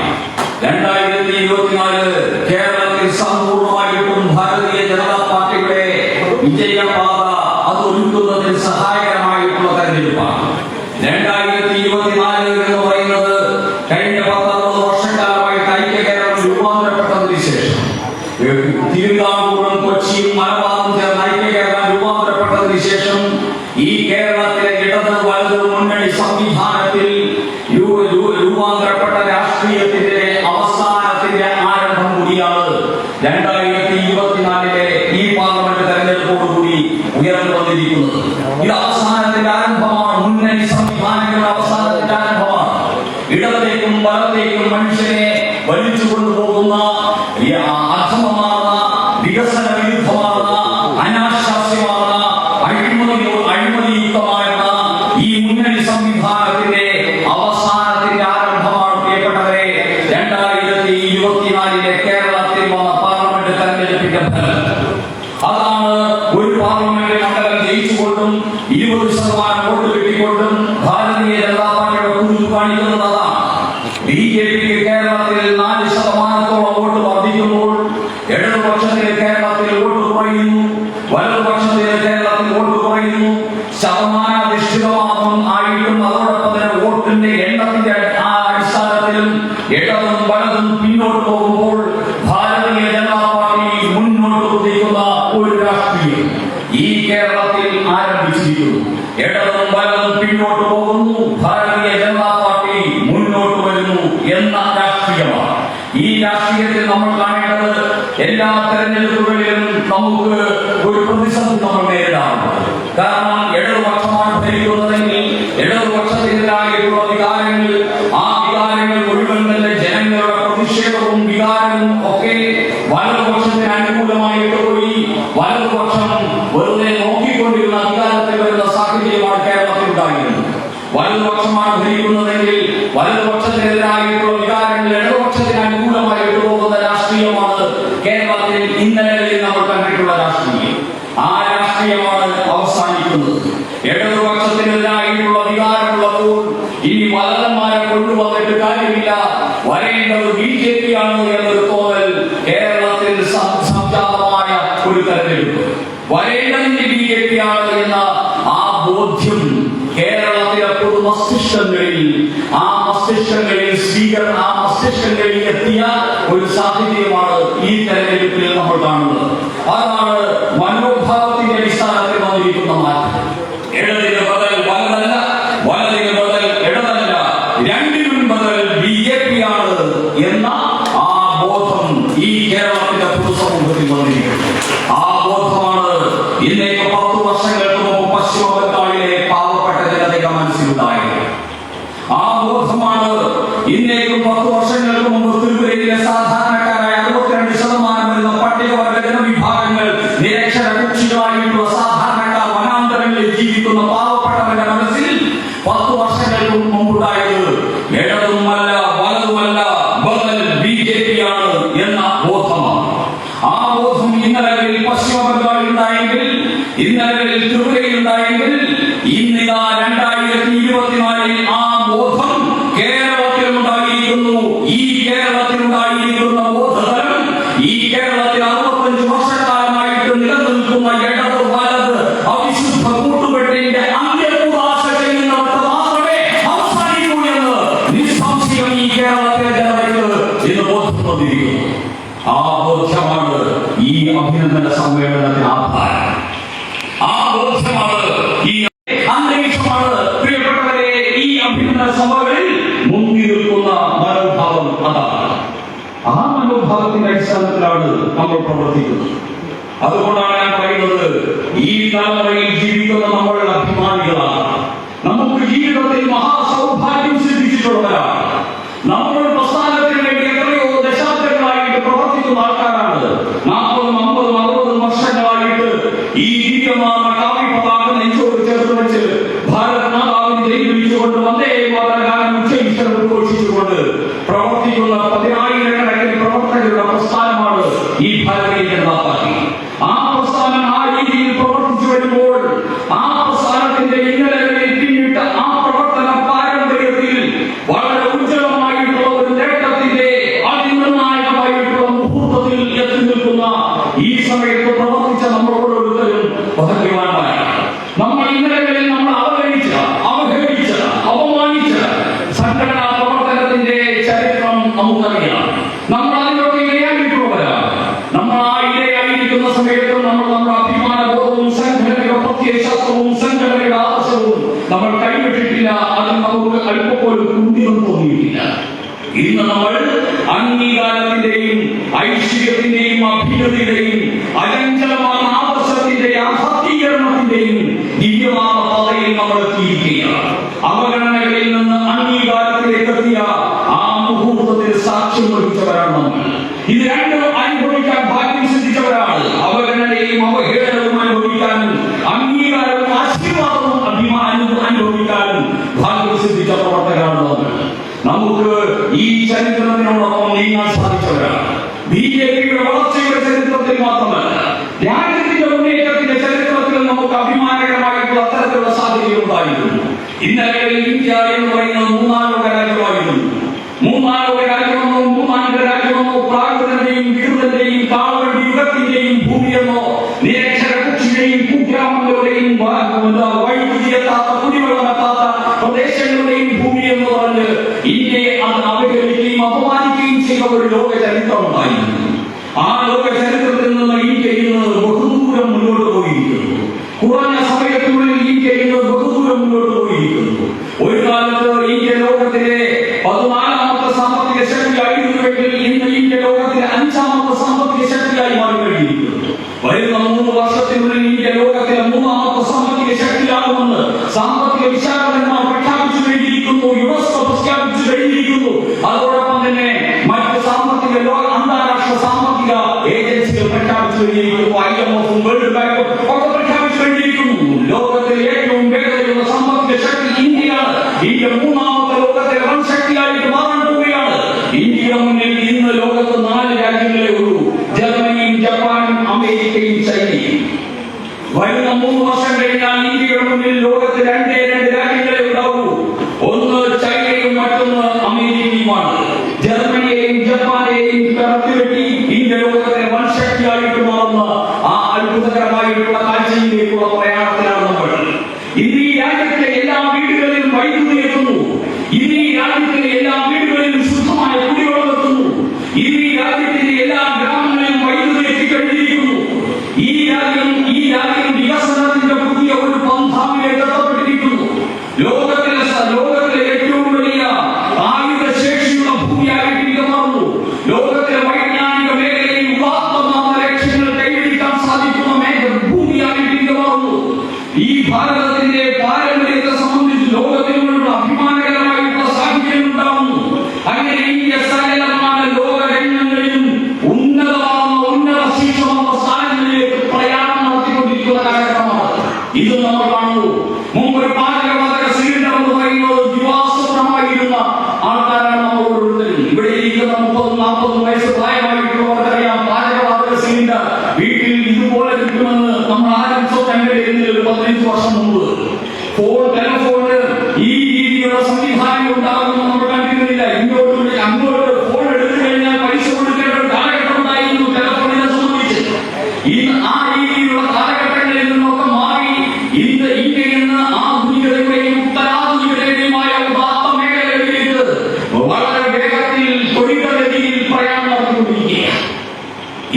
2024 കേരളത്തിൽ സമ്പൂർണ്ണമായിട്ടും ഭാരതീയ ജനതാ പാർട്ടിയുടെ വിജയപാത അത് ഒരുക്കുന്നതിന് സഹായകരമായിട്ടുള്ള തെരഞ്ഞെടുപ്പാണ്. 2024 എന്ന് പറയുന്നത് കഴിഞ്ഞ 10-60 വർഷക്കാലമായിട്ട് ഐക്യ കേരളം രൂപാന്തരപ്പെട്ടതിന് ശേഷം തിരുവിതാംകൂറും കൊച്ചിയും മലബാറും ചേർന്ന് ഐക്യ കേരളം രൂപാന്തരപ്പെട്ടതിന് ശേഷം ഈ കേരളത്തിലെ ഇടത് വലത് മുന്നണി സംവിധാനത്തിൽ രൂപാന്തരപ്പെട്ട രാഷ്ട്രീയത്തിന്റെ അവസാനത്തിന്റെ ആരംഭം കൂടിയാണ് 2024 ഈ പാർലമെന്റ് തെരഞ്ഞെടുപ്പോടുകൂടി ഉയർന്നു വന്നിരിക്കുന്നത്. ഇത് അവസാനത്തിന്റെ ആരംഭമാണ്. മുന്നണി സംവിധാനങ്ങളുടെ അവസാനത്തിന്റെ ആരംഭമാണ്. ഇടത്തേക്കും വലത്തേക്കും മനുഷ്യനെ വലിച്ചു കൊണ്ടുപോകുന്ന അധമമാർന്ന വികസന വിരുദ്ധമാർന്ന അനാശാസ്യമാർന്ന അഴിമതിയുക്തമായിരുന്ന ഈ മുന്നണി സംവിധാനത്തിന്റെ അവസാനത്തിന്റെ ആരംഭമാണ് പ്രിയപ്പെട്ടവരെ 2024 കേരളത്തിൽ വന്ന പാർലമെന്റ് തെരഞ്ഞെടുപ്പിന്റെ ഫലം. അതാണ് ഒരു പാർലമെന്റ് മണ്ഡലം ജയിച്ചുകൊണ്ടും 20% വോട്ട് കിട്ടിക്കൊണ്ടും ഭാരതീയ ജനതാ പാർട്ടിയുടെ കുറിച്ച് കാണിക്കുന്നത്. അതാണ് BJPക്ക് കേരളത്തിൽ 4% വോട്ട് വർദ്ധിക്കുമ്പോൾ ഇടതുപക്ഷത്തിന് കേരളത്തിൽ വോട്ട് കുറയുന്നു, വലതുപക്ഷത്തിന് കേരളത്തിൽ വോട്ട് കുറയുന്നു. ശതമാനാധിഷ്ഠിതമാകും ആയിട്ടും അതോടൊപ്പം തന്നെ വോട്ടിന്റെ എണ്ണത്തിന്റെ അടിസ്ഥാനത്തിലും ഇടതും വലതും പിന്നോട്ട് പോകുമ്പോൾ ഭാരതീയ ജനതാ പാർട്ടി മുന്നോട്ട് കുതിക്കുന്ന ഒരു രാഷ്ട്രീയം ഈ കേരളത്തിൽ ആരംഭിച്ചിരിക്കുന്നു. ഇടതും വലതും പിന്നോട്ട് പോകുന്നു, ഭാരതീയ ജനതാ പാർട്ടി മുന്നോട്ട് വരുന്നു എന്ന രാഷ്ട്രീയമാണ്. ഈ രാഷ്ട്രീയത്തിൽ നമ്മൾ കാണേണ്ടത് എല്ലാ തെരഞ്ഞെടുപ്പുകളിലും നമുക്ക് ഒരു പ്രതിസന്ധി നമ്മൾ നേരിടാറുണ്ട്. കാരണം ഇടതുപക്ഷമാണ് ഭരിക്കുന്നതെങ്കിൽ ഇടതുപക്ഷത്തിനെതിരായിട്ടുള്ള വികാരങ്ങൾ, ആ വികാരങ്ങൾ മുഴുവൻ തന്നെ ജനങ്ങളുടെ പ്രതിഷേധവും വികാരവും ഒക്കെ വലതുപക്ഷത്തിന് അനുകൂലമായിട്ട് പോയി വലതുപക്ഷം വെറുതെ നോക്കിക്കൊണ്ടിരുന്ന അധികാരത്തിൽ വരുന്ന സാഹചര്യമാണ് കേരളത്തിൽ ഉണ്ടായിരുന്നത്. വലതുപക്ഷമാണ് ഭരിക്കുന്നതെങ്കിൽ വലതുപക്ഷത്തിനെതിരായിട്ടുള്ള വികാരങ്ങൾ ഇടതുപക്ഷത്തിന് അനുകൂലമായിട്ട് പോകുന്ന രാഷ്ട്രീയമാണ് കേരളത്തിൽ ഇന്നലകളിൽ നമ്മൾ കണ്ടിട്ടുള്ള രാഷ്ട്രീയം. ആ രാഷ്ട്രീയമാണ് അവസാനിക്കുന്നത്. ഇടതുപക്ഷത്തിനെതിരായിട്ടുള്ള വികാരമുള്ളപ്പോൾ ഇനി വലതന്മാരെ കൊണ്ടുവന്നിട്ട് കാര്യമില്ല, വരേണ്ടത് BJP ആണ് എന്നൊരു തോന്നൽ കേരളത്തിൽ സംജാതമായ ഒരു തെരഞ്ഞെടുപ്പ്. വരേണ്ടതിന്റെ BJP ആണ് എന്ന ആ ബോധ്യം കേരളത്തിലെ പൊതു മസ്തിഷ്കങ്ങളിൽ എത്തിയ ഒരു സാഹചര്യമാണ് ഈ തെരഞ്ഞെടുപ്പിൽ നമ്മൾ കാണുന്നത്. അതാണ് മനോഭാവത്തിന്റെ അടിസ്ഥാനത്തിൽ വന്നിരിക്കുന്ന മാറ്റം. ഇടതിന് ബദൽ വലതല്ല, വലതിന് ബദൽ ഇടതല്ല, രണ്ടിനും ബദൽ BJP ആണ് എന്ന ആ ബോധം ഈ കേരളത്തിന്റെ പൊതുസമൂഹത്തിൽ വന്നിരിക്കുന്നു. ആ ബോധമാണ് ഇന്നേക്ക് 10 വർഷങ്ങൾക്ക് മുമ്പ് പശ്ചിമ ബംഗാളിലെ പാവപ്പെട്ട ജനതയുടെ മനസ്സിലുണ്ടായത്. ആ ബോധമാണ് ഇന്നേക്കും 10 വർഷങ്ങൾക്ക് മുമ്പ് ത്രിപുരയിലെ സാധാരണക്കാരായ 62% വരുന്ന പട്ടികവർഗ ജനവിഭാഗങ്ങൾ, നിരക്ഷരകുക്ഷികളായിട്ടുള്ള സാധാരണക്കാർ, വനാന്തരങ്ങളിൽ ജീവിക്കുന്ന പാവപ്പെട്ടവരുടെ മനസ്സിൽ 10 വർഷങ്ങൾക്ക് മുമ്പുണ്ടായത് ഇടതുമല്ല വലതുമല്ല ബദൽ BJP ആണ് എന്ന ബോധമാണ്. ആ ബോധം ഇന്നലകളിൽ പശ്ചിമ ബംഗാളിൽ ഉണ്ടായെങ്കിൽ, ഇന്നലകളിൽ ത്രിപുരയിൽ ഉണ്ടായെങ്കിൽ, ഇന്നിതാ 2024 ആ ബോധം കേരളത്തിലുണ്ടായിരിക്കുന്നു. ഈ കേരളത്തിലുണ്ടായിരിക്കുന്ന ബോധതലം ഈ കേരളത്തിൽ 65 വർഷക്കാലമായിട്ട് നിലനിൽക്കുന്ന ഇടത് വലത് അവിശുദ്ധ കൂട്ടുകെട്ടിന്റെ അന്ത്യകൂടാശ ചെയ്യുന്നവർക്ക് മാത്രമേ അവസാനിക്കൂ എന്ന് നിസ്സംശയം ഈ കേരളത്തിലെ ജനതയ്ക്ക് ഇന്ന് ബോധം വന്നിരിക്കുന്നു. ആ ബോധ്യമാണ് ഈ അഭിനന്ദന സമ്മേളനത്തിന് ആധാരം. ആ ബോധ്യമാണ് ഈ അന്തരീക്ഷമാണ് പ്രിയപ്പെട്ടവരെ ഈ അഭിനന്ദന സഭകളിൽ മുന്നിൽ നിൽക്കുന്ന മനോഭാവം. അതാണ് ആ മനോഭാവത്തിന്റെ അടിസ്ഥാനത്തിലാണ് നമ്മൾ പ്രവർത്തിക്കുന്നത്. അതുകൊണ്ടാണ് ഞാൻ പറയുന്നത്, ഈ തലമുറയിൽ ജീവിക്കുന്ന നമ്മൾ അഭിമാനികളാണ്. നമുക്ക് ജീവിതത്തിൽ മഹാസൗഭാഗ്യം സിദ്ധിച്ചിട്ടുള്ളവരാണ്. നമ്മൾ പ്രസ്ഥാനത്തിന് വേണ്ടി എത്രയോ ദശാബ്ദങ്ങളായിട്ട് പ്രവർത്തിക്കുന്ന ആൾക്കാരാണ്. 40, 50, 60 വർഷങ്ങളായിട്ട് ഈ ദിവ്യമാർന്ന കാവ്യ പതാക നെഞ്ചോട് ചേർത്ത് വെച്ച് ഭാരത് മാതാവിനെ ജയിപ്പിച്ചുകൊണ്ട് വന്ദേ മാതരം ഉച്ചയിഷ്ടം ഉദ്ഘോഷിച്ചുകൊണ്ട് പ്രവർത്തിക്കുന്ന 10,000-കണക്കിന് പ്രവർത്തകരുടെ പ്രസ്ഥാനമാണ് ഈ ഭാരതീയ ജനതാ പാർട്ടി. ആ പ്രസ്ഥാനം ആ രീതിയിൽ പ്രവർത്തിച്ചു വരുമ്പോൾ ആ പ്രസ്ഥാനത്തിന്റെ ഇന്നലകളിൽ പിന്നിട്ട ആ പ്രവർത്തന പാരമ്പര്യത്തിൽ വളരെ ഉജ്ജ്വലമായിട്ടുള്ള ഒരു നേട്ടത്തിന്റെ അതിനിർണായകമായിട്ടുള്ള മുഹൂർത്തത്തിൽ എത്തി നിൽക്കുന്ന ഈ സമയത്ത് പ്രവർത്തിച്ച നമ്മൾ ഓരോരുത്തരും ഭാഗ്യവാന്മാരാണ്. നമ്മൾ ഇന്നലകളിൽ നമ്മൾ അവഗണിച്ച, അവഹേളിച്ച, അപമാനിച്ച സംഘടനാ പ്രവർത്തനത്തിന്റെ ചരിത്രം നമുക്കറിയാം. നമ്മൾ അതിനൊക്കെ ഇരയായിട്ടുള്ളവരാണ്. നമ്മൾ ആ ഇരയായിരിക്കുന്ന സമയത്ത് നമ്മൾ നമ്മുടെ അഭിമാനബോധവും സംഘടനയുടെ പ്രത്യയശാസ്ത്രവും സംഘടനയുടെ ആദർശവും നമ്മൾ കൈവിട്ടിട്ടില്ല. അതിൽ നമുക്ക് അല്പപ്പോലും കുന്തിയം തോന്നിയിട്ടില്ല. ഇന്ന് നമ്മൾ അംഗീകാരത്തിന്റെയും ഐശ്വര്യത്തിന്റെയും അഭ്യുന്നതിയുടെയും അചഞ്ചലമായ ആദർശത്തിന്റെയും യാഥാർത്ഥീകരണത്തിന്റെയും ദിവ്യമായ പാതയിൽ നമ്മൾ എത്തിയിരിക്കുകയാണ്. അവഗണനകളിൽ നിന്ന് അംഗീകാരത്തിലേക്ക് എത്തിയ ആ മുഹൂർത്തത്തിൽ സാക്ഷ്യം വഹിച്ചവരാണ് നമ്മൾ. ഇത് രണ്ടും അനുഭവിക്കാൻ ഭാഗ്യം സിദ്ധിച്ചവരാണ്. അവഗണനയും അവഹേളനവും അനുഭവിക്കാനും അംഗീകാരവും ആശീർവാദവും അനുഭവിക്കാനും ഭാഗ്യം സിദ്ധിച്ച പ്രവർത്തകരാണ് നമ്മൾ. നമുക്ക് ഈ ചരിത്രത്തിനോടൊപ്പം നീങ്ങാൻ സാധിച്ചവരാണ്. BJPയുടെ വളർച്ചയുടെ ചരിത്രത്തിൽ മാത്രമല്ല, രാജ്യത്തിന്റെ മുന്നേറ്റത്തിന്റെ ചരിത്രത്തിൽ നമുക്ക് അഭിമാനകരമായിട്ടുള്ള അത്തരത്തിലുള്ള സാഹചര്യം ഉണ്ടായിരുന്നു. ഇന്നലെ ഇന്ത്യ എന്ന് പറയുന്നത് 3-ാം ലോക രാജ്യമായിരുന്നു. 3-ാം ലോക രാജ്യമെന്നോ 3-ാം രാജ്യമെന്നോ പ്രാകൃതന്റെയും വികൃതന്റെയും കാളവണ്ടി യുഗത്തിന്റെയും ഭൂമിയെന്നോ നിരക്ഷരകുക്ഷിയുടെയും കുഗ്രാമങ്ങളുടെയും വൈദ്യുതി എത്താത്ത കുടിവെള്ളമെത്താത്ത പ്രദേശങ്ങളുടെയും ഭൂമി എന്ന് പറഞ്ഞ് ഇന്ത്യയെ അത് അവഹേളിക്കുകയും അപമാനിക്കുകയും ചെയ്ത ഒരു ലോക ചരിത്രമുണ്ടായിരുന്നു. ആ ലോക ചരിത്രത്തിൽ നിന്ന് ഇന്ത്യ ഇന്ന് ബഹുദൂരം മുന്നോട്ട് പോയിരിക്കുന്നു. കുറഞ്ഞ സമയത്തിനുള്ളിൽ ഇന്ത്യ ഇന്ന് ബഹുദൂരം മുന്നോട്ട് പോയിരിക്കുന്നു. ഒരു കാലത്ത് ഇന്ത്യ ലോകത്തിലെ 14ാമത്തെ സാമ്പത്തിക ശക്തിയായിരുന്നുവെങ്കിൽ ഇന്ന് വരുന്ന 3 വർഷത്തിനുള്ളിൽ ഇന്ത്യ ലോകത്തിലെ 3ാമത്തെ സാമ്പത്തിക ശക്തിയാകുമെന്ന് സാമ്പത്തിക വിശാലന്മാർ പ്രഖ്യാപിച്ചു കഴിഞ്ഞിരിക്കുന്നു. യുനെസ്കോ പ്രഖ്യാപിച്ചു കഴിഞ്ഞിരിക്കുന്നു. അതോടൊപ്പം തന്നെ മറ്റ് സാമ്പത്തിക അന്താരാഷ്ട്ര സാമ്പത്തിക ഏജൻസികൾ പ്രഖ്യാപിച്ചു കഴിഞ്ഞിരിക്കുന്നു. IMF-ഉം വേൾഡ് ബാങ്കും ഒക്കെ പ്രഖ്യാപിച്ചു കഴിഞ്ഞിരിക്കുന്നു. ലോകത്തിലെ ഏറ്റവും വേഗതയുള്ള സാമ്പത്തിക ശക്തി ഇന്ത്യയാണ്. ഇന്ത്യ 3ാമത്തെ ലോകത്തിലെ വൻ ശക്തിയായിട്ട് മാറാൻ പോവുകയാണ്. ഇന്ത്യയുടെ മുന്നിൽ ഇന്ന് ലോകത്ത് 4 രാജ്യങ്ങളേ ഉള്ളൂ: ജർമ്മനിയും ജപ്പാനും അമേരിക്കയും ചൈനയും. വരുന്ന 3 വർഷം കഴിഞ്ഞാൽ ഇന്ത്യയുടെ മുന്നിൽ ലോകത്ത് 2 രാജ്യങ്ങളെ ഉണ്ടാവൂ. ഒന്ന് ചൈനയും മറ്റൊന്ന് അമേരിക്കയുമാണ്. ജർമ്മനിയെയും ജപ്പാനെയും കടത്തിവെട്ടി ഇന്ത്യ ലോകത്തിലെ വൻ ശക്തിയായിട്ട് മാറുന്ന ആ അത്ഭുതകരമായിട്ടുള്ള കാഴ്ചയിലേക്കുള്ള പ്രയാണത്തിലാണ് നമ്മൾ. ഇന്ന് ഈ രാജ്യത്തിലെ എല്ലാ വീടുകളിലും വൈദ്യുതി എത്തുന്നു. ഇന്ന് ഈ രാജ്യത്തിലെ എല്ലാ വീടുകളിലും ശുദ്ധമായ കുടിവെള്ളം എത്തുന്നു. ഇന്ന് ഈ രാജ്യത്തിന്റെ എല്ലാ ഗ്രാമങ്ങളിലും വൈദ്യുതി എത്തിക്കഴിഞ്ഞിരിക്കുന്നു. ഈ രാജ്യം വികസനത്തിന്റെ പുതിയ ഒരു പന്ഥാവിലേക്ക് എത്തപ്പെട്ടിരിക്കുന്നു. ലോകത്തിലെ ഏറ്റവും വലിയ ആയുധ ശേഷിയുള്ള ഭൂമിയായിട്ട് ഇന്ത്യ മാറുന്നു. ലോകത്തിലെ വൈജ്ഞാനിക മേഖലയിൽ ഉദാത്തമായ ലക്ഷ്യങ്ങൾ കൈവരിക്കാൻ സാധിക്കുന്ന ഭൂമിയായിട്ട് ഇന്ത്യ മാറുന്നു. ഈ ഭാരതത്തിന്റെ പാരമ്പര്യത്തെ സംബന്ധിച്ച് ലോകത്തിനുള്ള അഭിമാനകരമായിട്ടുള്ള സാഹചര്യം ഉണ്ടാവുന്നു. അങ്ങനെ ഇന്ത്യ സകലമായ ലോകരംഗങ്ങളിലും ഉന്നത ശീർഷമായ സ്ഥാനങ്ങളിലേക്ക് പ്രയാണം നടത്തിക്കൊണ്ടിരിക്കുന്ന കാലഘട്ടമാണ് ഇത്. നമ്മൾ കാണുന്നു. മുമ്പ് ഒരു പാചകവാതക സിലിണ്ടർ എന്ന് പറയുന്നത് ദിവാസ്വപ്നമായിരുന്ന ആൾക്കാരാണ് നമ്മൾ ഓരോരുത്തരും. ഇവിടെ ഇരിക്കുന്ന 30-40 വയസ്സ് പ്രായമായിട്ടുള്ളവർക്കറിയാം പാചകവാതക സിലിണ്ടർ വീട്ടിൽ ഇതുപോലെ കിട്ടുമെന്ന് നമ്മൾ ആരും സ്വപ്നം കണ്ടിരുന്നില്ല. 15 വർഷം മുമ്പ് ടെലിഫോണ് ഈ രീതിയിലുള്ള സംവിധാനങ്ങൾ ഉണ്ടാകുമെന്ന് നമ്മൾ കണ്ടിരുന്നില്ല. അങ്ങോട്ട് ഫോൺ എടുത്തു കഴിഞ്ഞാൽ പൈസ കൊടുക്കേണ്ട ഒരു കാലഘട്ടം ഉണ്ടായിരുന്നു ടെലിഫോണിനെ സംബന്ധിച്ച്. ആ രീതിയിലുള്ള കാലഘട്ടങ്ങളിൽ നിന്നൊക്കെ മാറി ഇന്ന് ഇന്ത്യയിൽ ആധുനികതയുടെയും ഉത്തരാധുനികതയുടെയുമായ ഉദാത്ത മേഖലകളിലേക്ക് വളരെ വേഗത്തിൽ ത്വരിതഗതിയിൽ പ്രയാണം നടത്തിക്കൊണ്ടിരിക്കുകയാണ്.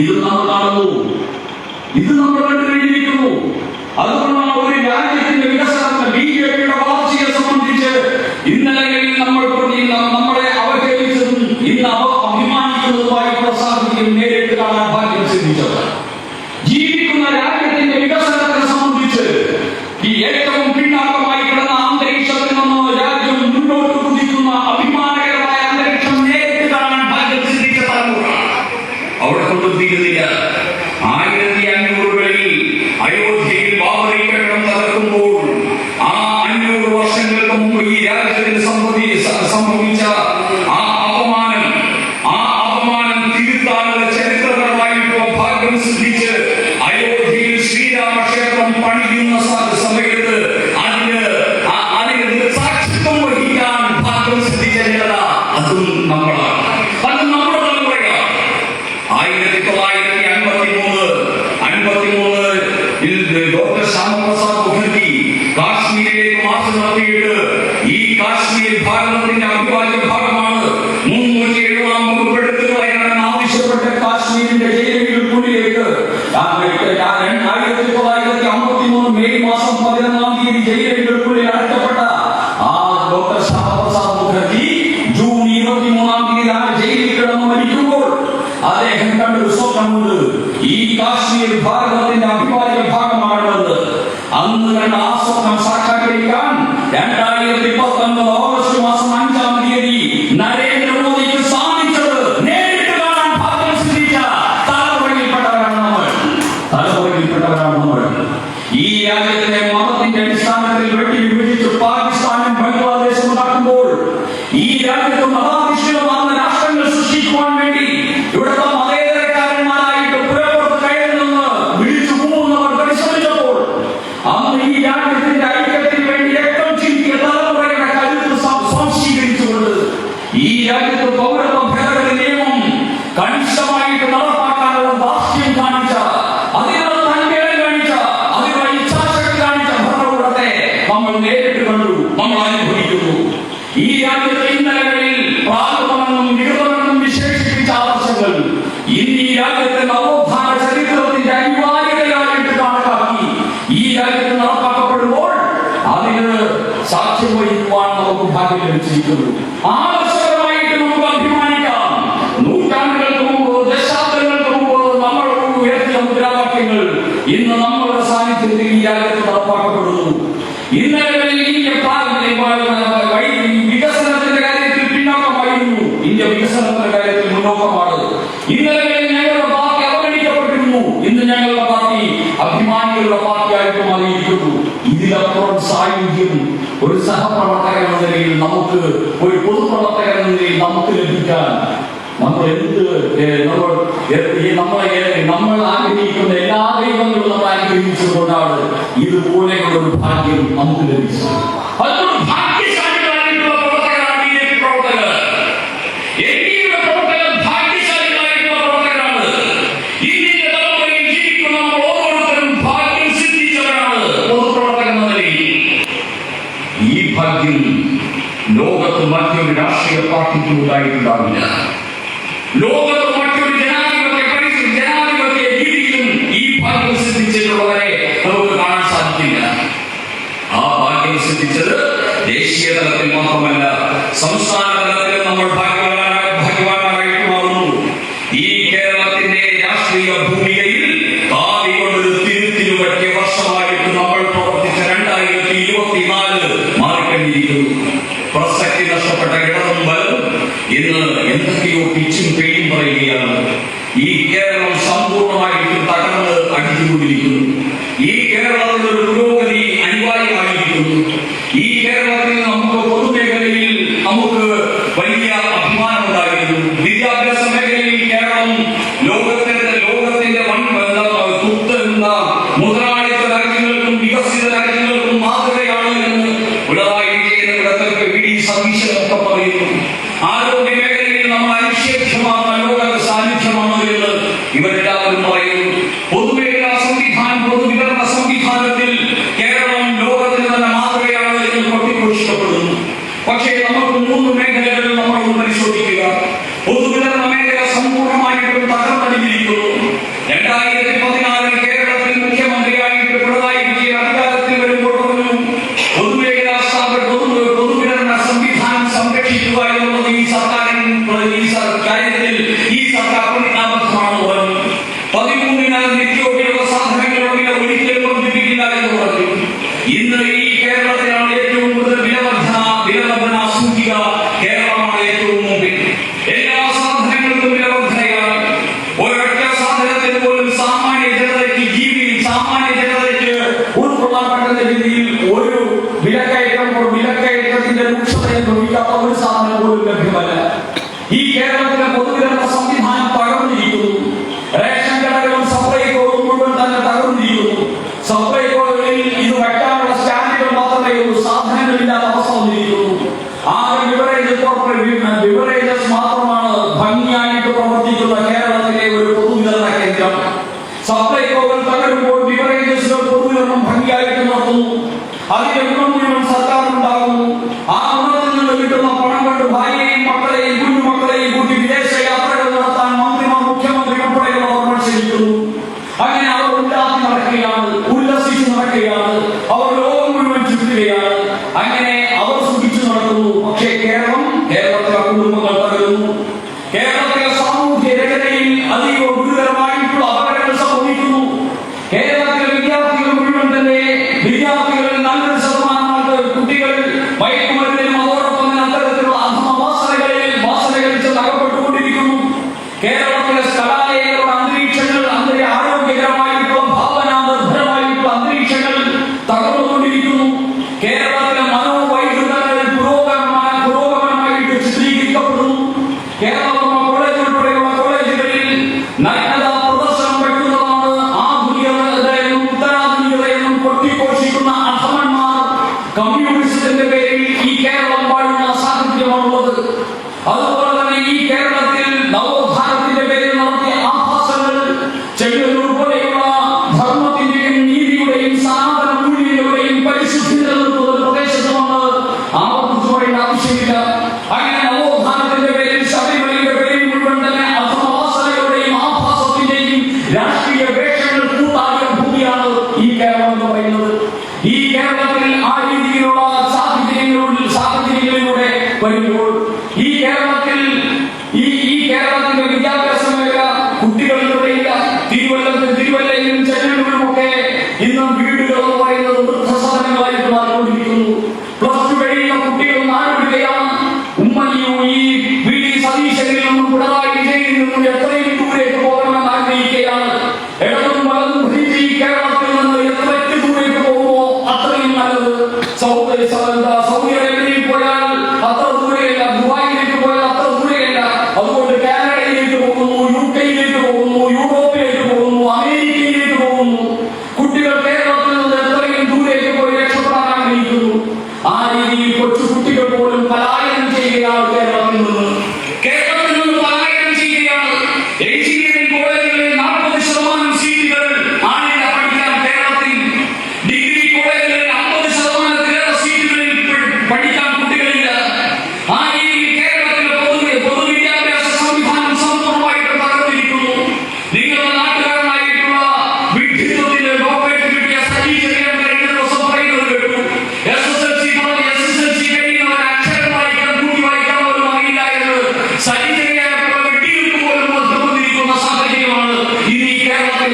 ഇത് നമ്മൾ കാണുന്നു. ഇത് നമ്മൾ കണ്ടുകഴിഞ്ഞിരിക്കുന്നു. അതുകൊണ്ടാണ് ഒരു രാജ്യത്തിന്റെ വികസനത്തിന് BJPയുടെ വളർച്ചയെ സംബന്ധിച്ച് ഇന്നലകളിൽ നമ്മളെ അവഹേളിച്ചതും ഇന്ന് അഭിമാനിക്കുന്നതുമായിട്ടുള്ള സാഹചര്യം നേരിട്ട് കാണാൻ ഭാഗ്യം സിദ്ധിച്ചത്. ജീവിക്കുന്ന രാജ്യത്തിന്റെ വികസനത്തെ സംബന്ധിച്ച് ഈ ഏറ്റവും പിന്നാക്കമായി കിടന്ന അന്തരീക്ഷത്തിൽ നിന്ന് രാജ്യം മുന്നോട്ട് കുതിക്കുന്ന അഭിമാനകരമായ അന്തരീക്ഷം നേരിട്ട് കാണാൻ ഭാഗ്യം സിദ്ധിച്ച തലമുറ അവിടെ കൊണ്ടുതീരുന്നില്ല. 1500-കളിൽ അയോധ്യയിൽ ബാബറി കെട്ടിടം തകർക്കുമ്പോൾ ആ 500 വർഷങ്ങൾക്ക് മുമ്പ് ഈ രാജ്യത്തിന് സംഭവിച്ച ആ അപമാനം തിരുത്താനുള്ള ചരിത്രപരമായിട്ടുള്ള ഭാഗ്യം സിദ്ധിച്ച് അയോധ്യയിൽ ശ്രീരാമക്ഷേത്രം പണിയുന്ന സമയത്ത് അതിന് സാക്ഷിത്വം വഹിക്കാൻ ഭാഗ്യം സിദ്ധിച്ച ജനത അതും നമ്മളാണ്. അത് നമ്മുടെ തലമുറയാണ്. 1953 ഡോക്ടർ ശ്യാമപ്രസാദ് മുഖർജി കാശ്മീരിലേക്ക് മാർച്ച് നടത്തിയിട്ട് ഈ കാശ്മീർ ഭാരതത്തിന്റെ അവിഭാജ്യ ഭാഗമാണ് 370 വകുപ്പ് എടുത്തു കളയാൻ ആവശ്യപ്പെട്ട് കാശ്മീരിന്റെ ജയിലുകൾക്കുള്ളിലേക്ക് 1953 മെയ് മാസം 11-ാം തീയതി ജയിലുകൾക്കുള്ളിൽ അടയ്ക്കപ്പെട്ട ആ ഡോക്ടർ ശ്യാമപ്രസാദ് മുഖർജി ജൂൺ 23-ാം തീയതി ആ ജയിലിൽ കിടന്ന് മരിക്കുമ്പോൾ അദ്ദേഹം കണ്ടൊരു സ്വപ്നമുണ്ട്. ഈ കാശ്മീർ ഭാരതത്തിന്റെ അവിഭാജ്യ ഭാഗമാണെന്ന്. അന്ന് കണ്ട ആ സ്വപ്നം സാക്ഷാത്കരിക്കാൻ 2019 ഓഗസ്റ്റ് മാസം 5-ാം തീയതി നരേന്ദ്രമോദിക്ക് സാധിച്ചത് നേരിട്ട് കാണാൻ ഭാഗ്യം സിദ്ധിച്ച തലമുറയിൽപ്പെട്ടവരാണ് നമ്മൾ. ഈ രാജ്യത്തെ മതത്തിന്റെ അടിസ്ഥാനത്തിൽ വെട്ടി വിഭജിച്ച് പാകിസ്ഥാനും ബംഗ്ലാദേശും ഉണ്ടാക്കുമ്പോൾ ഈ രാജ്യത്ത് മതാധിഷ്ഠിതമാർന്ന രാഷ്ട്രങ്ങൾ സൃഷ്ടിക്കുവാൻ വേണ്ടി ഇവിടുത്തെ മതേതരക്കാരന്മാരായിട്ട് പുറത്ത് കയറി നിന്ന് വിളിച്ചു പോകുന്നവർ പരിശ്രമിച്ചപ്പോൾ അന്ന് ഈ രാജ്യത്തിന്റെ ഐക്യത്തിന് വേണ്ടി രക്തം ചിന്തിയ തലമുറയുടെ കരുത്ത് സ്വാംശീകരിച്ചുകൊണ്ട് ഈ രാജ്യത്ത് പൗരത്വ ഭേദഗതി നിയമം കണിശമായിട്ട് നടപ്പാക്കാനുള്ള ദാർഷ്ട്യം കാണിച്ച, അതിനുള്ള തൻകേട് കാണിച്ച, അതിനുള്ള ഇച്ഛാശക്തി കാണിച്ച ഭരണകൂടത്തെ നമ്മൾ നേരിട്ട് കണ്ടു, നമ്മൾ അനുഭവിക്കുന്നു. ഈ രാജ്യത്തെ ഇന്നലകളിൽ പ്രാകൃതമെന്നും വികൃതമെന്നും വിശേഷിപ്പിച്ച ആദർശങ്ങൾ ഇന്ന് ഈ രാജ്യത്തെ നവോത്ഥാന ചരിത്രത്തിന്റെ അനിവാര്യതയായിട്ട് കണക്കാക്കി ഈ രാജ്യത്ത് നടപ്പാക്കപ്പെടുമ്പോൾ അതിന് സാക്ഷ്യം വഹിക്കുവാൻ നമുക്ക് ഭാഗ്യം ലഭിച്ചിരിക്കുന്നു. ആദർശപരമായിട്ട് നമുക്ക് അഭിമാനിക്കാം. നൂറ്റാണ്ടുകൾക്ക് മുമ്പ്, ദശാബ്ദങ്ങൾക്ക് മുമ്പ് നമ്മൾ ഉയർത്തിയ മുദ്രാവാക്യങ്ങൾ ഇന്ന് നമ്മളുടെ സാന്നിധ്യത്തിൽ ഈ രാജ്യത്ത് നടപ്പാക്കപ്പെടുന്നു. ഇന്നലകളിൽ ഇന്ത്യ വികസനത്തിന്റെ കാര്യത്തിൽ പിന്നോക്കമായിരുന്നു. ഇന്ത്യ വികസനത്തിന്റെ കാര്യത്തിൽ മുന്നോക്കമാണ്. ഇന്നലകളിൽ ഞങ്ങളുടെ പാർട്ടി അവഗണിക്കപ്പെട്ടിരുന്നു. ഇന്ന് ഞങ്ങളുടെ പാർട്ടി അഭിമാനികളുടെ പാർട്ടിയായിട്ട് മാറിയിരിക്കുന്നു. ഇതിലപ്പുറം സായുധ്യം ഒരു സഹപ്രവർത്തകൻ എന്ന നിലയിൽ നമുക്ക്, ഒരു പൊതുപ്രവർത്തകൻ എന്ന നിലയിൽ നമുക്ക് ലഭിക്കാൻ നമ്മൾ ആഗ്രഹിക്കുന്ന എല്ലാ ദൈവങ്ങളും നമ്മൾ ആഗ്രഹിച്ചതുകൊണ്ടാണ് ഇതുപോലെയുള്ള ഒരു ഭാഗ്യം നമുക്ക് ലഭിച്ചത്. അതുകൊണ്ട് ഭാഗ്യശാലികളായിട്ടുള്ള പ്രവർത്തകരാണ് BJP പ്രവർത്തകർ. എൻഡിഎയുടെ പ്രവർത്തകർ ഭാഗ്യശാലികളായിട്ടുള്ള പ്രവർത്തകരാണ്. ഇന്ത്യയുടെ തലമുറയിൽ ജീവിക്കുന്ന നമ്മൾ ഓരോരുത്തരും ഭാഗ്യം സിദ്ധിച്ചവരാണ് പൊതുപ്രവർത്തകർ എന്ന നിലയിൽ. ഈ ഭാഗ്യം ലോകത്ത് മറ്റൊരു രാഷ്ട്രീയ പാർട്ടിക്കും ഉണ്ടായിട്ടുണ്ടാവില്ല. ലോകത്ത് മറ്റൊരു ജനാധിപത്യ രീതിയിലും ഈ ഭാഗ്യം സിദ്ധിച്ചിട്ടുള്ളവരെ നമുക്ക് കാണാൻ സാധിക്കില്ല. ആ ഭാഗ്യം സിദ്ധിച്ചത് ദേശീയ തലത്തിൽ മാത്രമല്ല, സംസ്ഥാന തലത്തിൽ നമ്മൾ ഭാഗ്യവാന്മാരായിട്ട് മാറുന്നു. ഈ കേരളത്തിന്റെ രാഷ്ട്രീയ ഭൂമികയിൽ കാവി കൊണ്ടൊരു തിരുത്തിനു പറ്റിയ വർഷമായിട്ട് നമ്മൾ പ്രവർത്തിച്ച 2024 മാറിക്കഴിഞ്ഞിരിക്കുന്നു. പ്രസക്തി നഷ്ടപ്പെട്ട ഇടതും വലതും ഇന്ന് എന്തൊക്കെയോ പിച്ചും പേയും പറയുകയാണ്. ഈ കേരളം സമ്പൂർണ്ണമായിട്ടും തകർന്ന് അടിച്ചുകൊണ്ടിരിക്കുന്നു. ഈ കേരളത്തിൽ ഒരു പുരോഗതി അനിവാര്യമായിരിക്കുന്നു. ഈ കേരളത്തിൽ നമുക്ക് പൊതുമേഖലയിൽ നമുക്ക് വലിയ അഭിമാനമുണ്ടായിരുന്നു. വിദ്യാഭ്യാസ മേഖലയിൽ കേരളം ലോകത്തിന്റെ കുത്തുന്ന മുതലാളിത്ത രാജ്യങ്ങൾക്കും വികസിത രാജ്യങ്ങൾക്കും മാതൃകയാണ് എന്ന് പിണറായി സതീശനൊക്കെ പറയുന്നു. ആരോഗ്യ മേഖലയിൽ നമ്മൾ അനിഷേധ്യമാണ്, ലോക സാന്നിധ്യമാണ് എന്ന് ഇവരെല്ലാവരും പറയുന്നു. പൊതുമേഖലാ സംവിധാനം, പൊതുവിതരണ സംവിധാനത്തിൽ കേരളം ലോകത്തിന് തന്നെ മാതൃകയാണ് എന്ന് കൊട്ടിഘോഷിക്കപ്പെടുന്നു. പക്ഷേ നമുക്ക് 3 മേഖലകളിൽ നമ്മളൊന്ന് പരിശോധിക്കുക. പൊതുവിതരണ മേഖല സമ്പൂർണ്ണമായിട്ടും തകർന്നടിഞ്ഞിരിക്കുന്നു. 2014 കേരളത്തിൽ മുഖ്യമന്ത്രിയായിട്ട് പിണറായി വിജയൻ അധികാരത്തിൽ വരുമ്പോൾ പറഞ്ഞു, പൊതുവിതരണ സംവിധാനം സംരക്ഷിക്കുക എന്നുള്ളത് ഈ കാര്യത്തിൽ ഈ സർക്കാർ പ്രതിജ്ഞാബദ്ധമാണെന്ന് പറഞ്ഞു. 13 നിത്യോപയോഗ സാധനങ്ങളുടെ വില ഒരിക്കലും വർദ്ധിപ്പിക്കില്ല എന്ന് പറഞ്ഞു. ഇന്ന് ഈ കേരളത്തിലാണ് ഏറ്റവും കൂടുതൽ വിലവർദ്ധന സൂചിക. കേരളമാണ് ഏറ്റവും മുമ്പിൽ. എല്ലാ സാധനങ്ങൾക്കും വിലവർദ്ധനയാണ്. ഒരൊറ്റ സാധനത്തിന് പോലും സാമാന്യ ജനതയ്ക്ക് ഉൾക്കൊള്ളാൻ പറ്റുന്ന രീതിയിൽ ഒരു വിലക്കയറ്റത്തിന്റെ രൂക്ഷതയെ തൊഴിക്കാത്ത ഒരു സാധനം പോലും ലഭ്യമല്ല. ഈ കേരളത്തിലെ പൊതുവിതരണ സംവിധാനം തകർന്നിരിക്കുന്നു. റേഷൻ കടകളും സപ്ലൈകോയും മുഴുവൻ തന്നെ തകർന്നിരിക്കുന്നു. സപ്ലൈകോയിൽ ഇത് വെക്കാനുള്ള സ്റ്റാൻഡുകൾ മാത്രമേ ഉള്ളൂ. സാധനങ്ങളില്ലാത്ത അവസ്ഥ വന്നിരിക്കുന്നു. ആകെ ബിവറേജസ് മാത്രമാണ് ഭംഗിയായിട്ട് പ്രവർത്തിക്കുന്ന കേരളത്തിലെ ഒരു പൊതുവിതരണ കേന്ദ്രം. സപ്ലൈകോകൾ തകരുമ്പോൾ ബിവറേജസുകൾ പൊതുവിതരണം ഭംഗിയായിട്ട് നടത്തുന്നു. അതിന്റെ ഗുണം മുഴുവൻ സർക്കാരിനുണ്ടാകുന്നു. ആ ഗുണത്തിൽ നിന്ന് കിട്ടുന്ന പണം കൊണ്ട് ഭാര്യയെയും മക്കളെയും കുഞ്ഞുമക്കളെയും കൂട്ടി വിദേശ യാത്രകൾ നടത്താൻ മന്ത്രിമാർ, മുഖ്യമന്ത്രി ഉൾപ്പെടെയുള്ളവർ മത്സരിക്കുന്നു. അങ്ങനെ അവർ ഉല്ലസിച്ചു നടക്കുകയാണ്. അവർ ലോകം മുഴുവൻ ചുറ്റുകയാണ്. അങ്ങനെ അവർ സുഖിച്ചു നടക്കുന്നു. പക്ഷേ കേരളത്തിലെ കുടുംബങ്ങൾ തകരുന്നു. കേരളത്തിലെ സാമൂഹ്യ രചനയിൽ അതീവ ഗുരുതരമായിട്ടുള്ള അപകടങ്ങൾ സംഭവിക്കുന്നു. കേരളത്തിലെ വിദ്യാർത്ഥികളിൽ നല്ലൊരു ശതമാനം കുട്ടികൾ മയക്കുമരുന്നിനും അതോടൊപ്പം അത്തരത്തിലുള്ള അധമവാസനകളിൽ ചെന്ന് അകപ്പെട്ടുകൊണ്ടിരിക്കുന്നു. കേരളത്തിലെ കലാലയങ്ങളുടെ അന്തരീക്ഷങ്ങൾ ആരോഗ്യകരമായിട്ടുള്ള ഭാവനാനിർഭരമായിട്ടുള്ള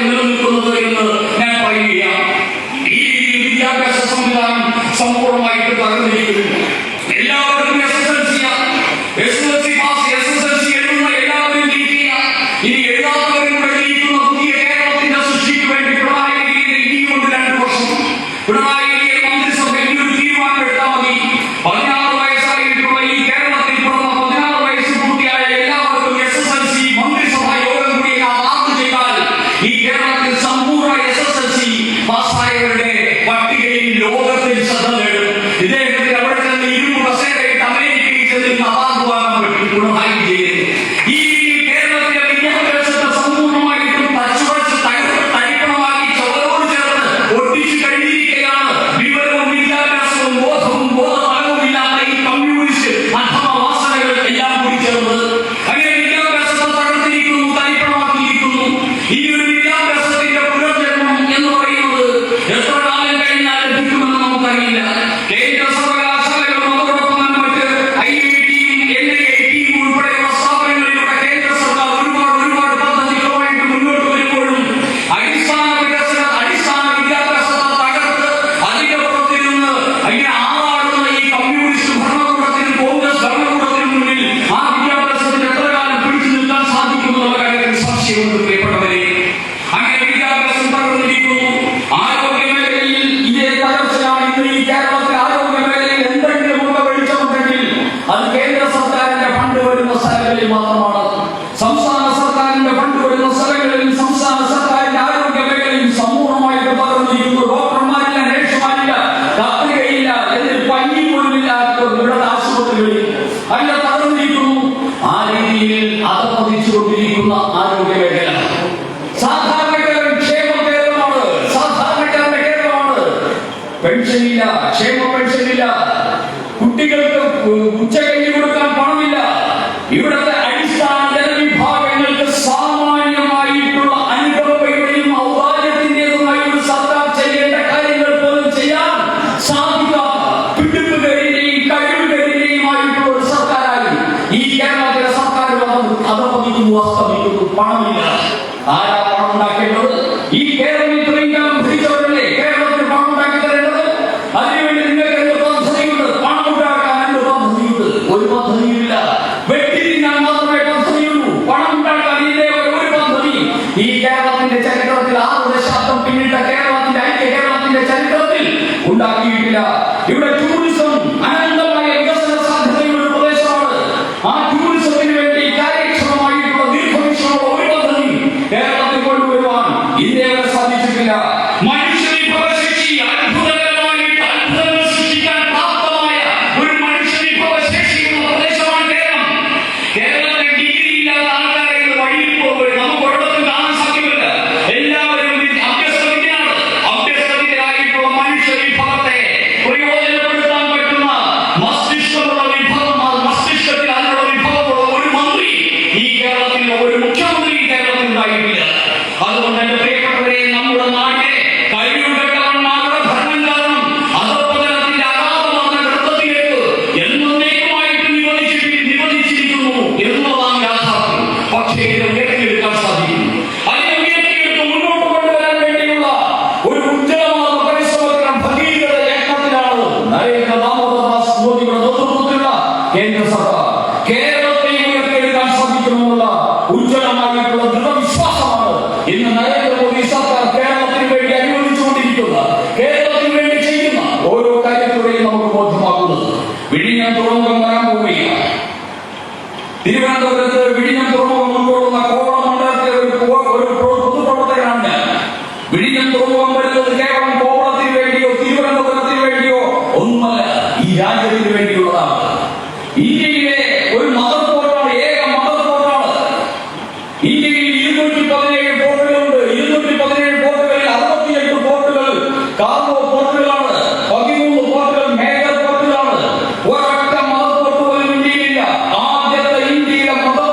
നിലനിൽക്കുന്നത് എന്ന് ഞാൻ പറയുകയാണ്. ഈ വിദ്യാഭ്യാസ സംവിധാനം സമ്പൂർണ്ണമായിട്ട് തകർന്നിരിക്കുന്നു. എല്ലാവർക്കും SSLC പാസ്, SSLC എഴുതുന്ന എല്ലാവരും ജയിക്കുക. ഇനി എഴുതാത്തവരും കൂടെ ജയിക്കുന്ന പുതിയ കേരളത്തിന്റെ സൃഷ്ടിക്ക് വേണ്ടി പിണറായി വിജയൻ ഇനിയുമുണ്ട് 2 വർഷം. പിണറായി വിജയൻ മന്ത്രിസഭയിൽ ഒരു തീരുമാനം എടുത്താൽ മതി. 16 വയസ്സായിട്ടുള്ള ഈ കേരളത്തിൽ പിറന്ന 16 വയസ്സ് പൂർത്തിയായ എല്ലാവർക്കും SSLC മന്ത്രിസഭ യോഗം കൂടി വാക്ക് ചെയ്താൽ ഈ കേരളത്തിൽ സമ്പൂർണ്ണ SSLC പാസ്സായവരുടെ പട്ടികയിൽ ലോകത്തിൽ ശ്രദ്ധ നേടും. ഇദ്ദേഹത്തിന് അവിടെ ചെന്ന് ഇരുമ്പ് കസേരയിട്ട് അമേരിക്കയിൽ ചെന്ന് അവാർഡ് വാങ്ങാൻ പറ്റും പിണറായി വിജയൻ. ഈ കേരളത്തിലെ വിദ്യാഭ്യാസത്തെ സമ്പൂർണ്ണമായിട്ടും തച്ചുടച്ച് തരിപ്പണമാക്കി ചവരോട് ചേർന്ന് ഒട്ടിച്ചു കഴിഞ്ഞിരിക്കുകയാണ്. വിവരവും വിദ്യാഭ്യാസവും ബോധവും ബോധമാനവും ഇല്ലാത്ത ഈ കമ്മ്യൂണിസ്റ്റ് അധമവാസനകൾ എല്ലാം കൂടി ചേർന്ന് അങ്ങനെ വിദ്യാഭ്യാസത്തെ തകർത്തിരിക്കുന്നു, തരിപ്പണമാക്കിയിരിക്കുന്നു. ഈ ഒരു വിദ്യാഭ്യാസത്തിന്റെ പുനർജന്മം എന്ന് പറയുന്നത് എത്ര കാലം കഴിഞ്ഞാൽ ലഭിക്കുമെന്ന് നമുക്കറിയില്ല. കേന്ദ്ര സർവകലാശാലകളും അതോടൊപ്പം തന്നെ മറ്റ് IITയും NIITയും ഉൾപ്പെടെയുള്ള സ്ഥാപനങ്ങളിലൂടെ കേന്ദ്ര സർക്കാർ ഒരുപാട് പദ്ധതികളുമായിട്ട് മുന്നോട്ട് വരുമ്പോഴും അടിസ്ഥാന വിദ്യാഭ്യാസത്തെ തകർത്ത് അതിന്റെ പുറത്തിൽ നിന്ന് ഇങ്ങനെ ആറാടുന്ന ഈ കമ്മ്യൂണിസ്റ്റ് ഭരണകൂടത്തിനും കോൺഗ്രസ് ഭരണകൂടത്തിനും മുന്നിൽ ആ വിദ്യാഭ്യാസത്തിന് എത്ര കാലം പിടിച്ചു നിൽക്കാൻ സാധിക്കുമെന്നുള്ള കാര്യത്തിൽ സംശയമുണ്ട് പ്രിയപ്പെട്ടവരെ. അങ്ങനെ വിദ്യാഭ്യാസം തകർന്നിരിക്കുന്നു. ആരോഗ്യ മേഖലയിൽ ഇതേ തകർച്ചയാണ്. ഇന്ന് ഈ കേരളത്തിലെ ആരോഗ്യ മേഖലയിൽ എന്തെങ്കിലും ഒക്കെ വെളിച്ചമുണ്ടെങ്കിൽ അത് കേന്ദ്ര സർക്കാരിന്റെ ഫണ്ട് വരുന്ന സ്ഥലങ്ങളിൽ മാത്രമാണ്. സംസ്ഥാന സർക്കാരിന്റെ ഫണ്ട് വരുന്ന സ്ഥലങ്ങളിൽ സംസ്ഥാന സർക്കാരിന്റെ ആരോഗ്യ മേഖലയിൽ സമ്പൂർണ്ണമായിട്ട് തകർന്നിരിക്കുന്നു. ഡോക്ടർമാരില്ല, നഴ്സുമാരില്ല, കത്രികയില്ല, എന്നിൽ പനി പോലുമില്ലാത്ത ഇവിടുത്തെ ആശുപത്രികളിൽ അങ്ങനെ തകർന്നിരിക്കുന്നു. ആ രീതിയിൽ അധപ്പതിച്ചുകൊണ്ടിരിക്കുന്ന ആരോഗ്യ മേഖല സാധാരണക്കാരൻ ക്ഷേമ കേരളമാണ്. സാധാരണക്കാരന്റെ കേരളമാണ്. പെൻഷനില്ല, ക്ഷേമ പെൻഷനില്ല, കുട്ടികൾക്ക് ഉച്ചകഞ്ഞി കൊടുക്കാൻ പണമില്ല. ഇവിടുത്തെ അടിസ്ഥാന ജനവിഭാഗങ്ങൾക്ക് സാമാന്യമായിട്ടുള്ള അനുകമ്പയുടെയും ഔദാര്യത്തിന്റേതുമായ ഒരു സർക്കാർ ചെയ്യേണ്ട കാര്യങ്ങൾ പോലും ചെയ്യാൻ സാധിക്കാത്ത പിടിപ്പുകാരിന്റെയും കഴിവുകാരിന്റെയുമായിട്ടുള്ള ഒരു സർക്കാരായി ഈ കേരളത്തിലെ സർക്കാരുകൾ അധപ്പതിക്കുന്നു, അസ്തമിക്കുന്നു. പണമില്ല. ആരാ പണം ഉണ്ടാക്കേണ്ടത്? ഈ കേരളം ഇത്രയും കാലം ഭരിച്ചവരല്ലേ കേരളത്തിന് പണം ഉണ്ടാക്കി തരേണ്ടത്? അതിനുവേണ്ടി നിങ്ങൾക്ക് എന്ത് പദ്ധതിയുണ്ട്? പണം ഉണ്ടാക്കാൻ എന്ത് പദ്ധതിയുണ്ട്? ഒരു പദ്ധതിയുമില്ല. വെട്ടി തിന്നാൻ മാത്രമേ പദ്ധതിയുള്ളൂ. പണം ഉണ്ടാക്കാൻ ഇതേ ഒരു പദ്ധതി ഈ കേരളത്തിന്റെ ചരിത്രത്തിൽ 6 ദശാബ്ദം പിന്നിട്ട കേരളത്തിന്റെ ഐക്യ കേരളത്തിന്റെ ചരിത്രത്തിൽ ഉണ്ടാക്കിയിട്ടില്ല. ഇവിടെ ടൂറിസം അനന്തമായ വികസന സാധ്യതയുള്ള ഒരു പ്രദേശമാണ്. ആ ടൂറിസത്തിന് വേണ്ടി കാര്യക്ഷമമായിട്ടുള്ള ദീർഘവീക്ഷണമുള്ള ഒരു പദ്ധതി കേരളത്തിൽ കൊണ്ടുവരുവാൻ ഇതേവരെ സാധിച്ചിട്ടില്ല. മനുഷ്യവിഭവശേഷി അത്ഭുതകരമായിട്ട് അത്ഭുതങ്ങൾ സൃഷ്ടിക്കാൻ പ്രാപ്തമായ ഒരു മനുഷ്യവിഭവശേഷിയുള്ള പ്രദേശമാണ് കേരളം. കേരളത്തിലെ ഡിഗ്രി ഇല്ലാത്ത ആൾക്കാരെ വഴിയിൽ പോകുമ്പോൾ നമുക്ക് ഒരിടത്തും കാണാൻ സാധ്യമല്ല. എല്ലാവരും അഭ്യസ്തവിദ്യരാണ്. അഭ്യസ്തവിദ്യരായിട്ടുള്ള മനുഷ്യവിഭവത്തെ പ്രയോജനപ്പെടുത്താൻ പറ്റുന്ന മസ്തിഷ്കമുള്ള വിഭവം, മസ്തിഷ്കത്തിൽ അതിനുള്ള വിഭവമുള്ള ഒരു മന്ത്രി ഈ കേരളത്തിൽ, ഒരു മുഖ്യമന്ത്രി കേരളത്തിൽ ഉണ്ടായിട്ടില്ല. അതുകൊണ്ട് എന്റെ പ്രിയപ്പെട്ടവരെ, നമ്മുടെ നാട്ടിലെ കഴിവുകെട്ടവന്മാരുടെ ഭരണം കാരണം അധപ്പതനത്തിന്റെ അഗാധമായ വൃത്തത്തിലേക്ക് എന്നേക്കുമായിട്ട് നിവദിച്ചിരിക്കുന്നു എന്നുള്ളതാണ് യാഥാർത്ഥ്യം. പക്ഷേ ഇത് ഉയർത്തിയെടുക്കാൻ സാധിക്കും. അതിനെ ഉയർത്തിയെടുത്ത് മുന്നോട്ട് കൊണ്ടുവരാൻ വേണ്ടിയുള്ള ഒരു ഉജ്ജ്വലമായ പരിശ്രമത്തിലും ഭഗീരഥ യജ്ഞത്തിലാണ് നരേന്ദ്ര ദാമോദർദാസ് മോദിയുടെ നേതൃത്വത്തിലുള്ള കേന്ദ്ര സർക്കാർ. കേരളത്തെ ഉയർത്തിയെടുക്കാൻ സാധിക്കുമെന്നുള്ള ഉജ്ജ്വലമായിട്ടുള്ള ദൃഢവിശ്വാസമാണ് ഇന്ന് നരേന്ദ്രമോദി സർക്കാർ കേരളത്തിന് വേണ്ടി അനുവദിച്ചുകൊണ്ടിരിക്കുന്ന, കേരളത്തിന് വേണ്ടി ചെയ്യുന്ന ഓരോ കാര്യത്തിലൂടെയും നമുക്ക് ബോധ്യമാക്കുന്നത്. വിഴിഞ്ഞം തുറമുഖം വരാൻ പോവുകയാണ്. തിരുവനന്തപുരത്ത് വിഴിഞ്ഞം തുറമുഖം ഉൾക്കൊള്ളുന്ന കോവളം മണ്ഡലത്തിലെ ഒരു പൊതുപ്രവർത്തകനാണ് ഞാൻ. വിഴിഞ്ഞം തുറമുഖം വരുന്നത് കേവലം കോവളത്തിന് വേണ്ടിയോ തിരുവനന്തപുരത്തിന് വേണ്ടിയോ ഒന്നുമല്ല, ഈ രാജ്യത്തിന് വേണ്ടിയുള്ളതാണ്. ഇന്ത്യയിലെ ഒരു മദർ പോർട്ടാണ്, ഏക മദർ പോർട്ടാണ്. ഇന്ത്യയിൽ 217 പോർട്ടുകളുണ്ട്. 217 പോർട്ടുകളിൽ 68 പോർട്ടുകൾ കാർഗോ പോർട്ടുകളാണ്. 13 പോർട്ടുകൾ മേജർ പോർട്ടുകളാണ്. ഒരൊറ്റ മദർ പോർട്ട് പോലും ഇന്ത്യയിലില്ല. ആദ്യത്തെ ഇന്ത്യയിലെ മദർ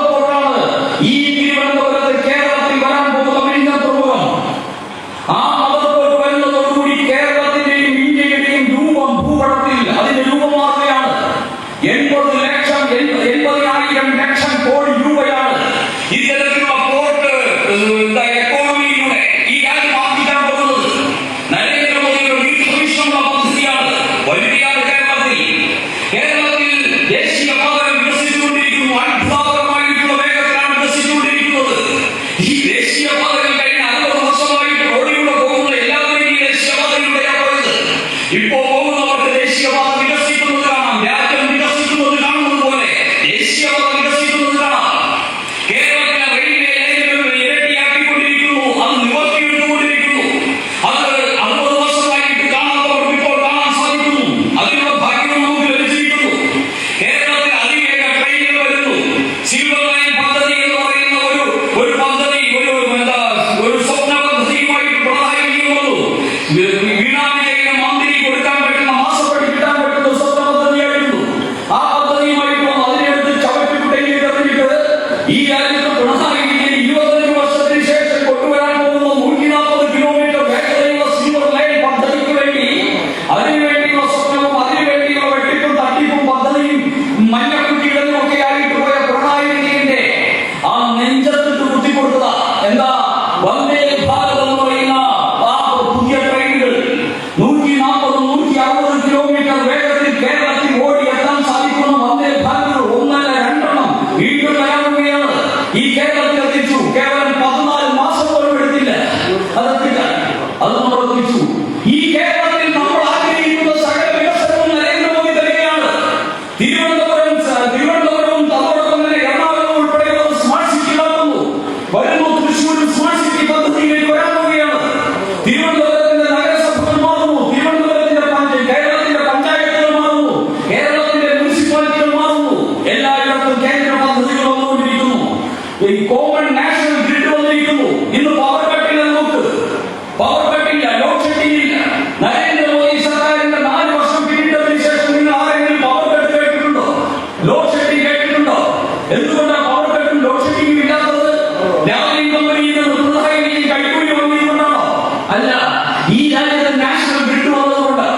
ഈ രാജ്യത്ത് നാഷണൽ ഗ്രിഡ് വന്നതുകൊണ്ട്.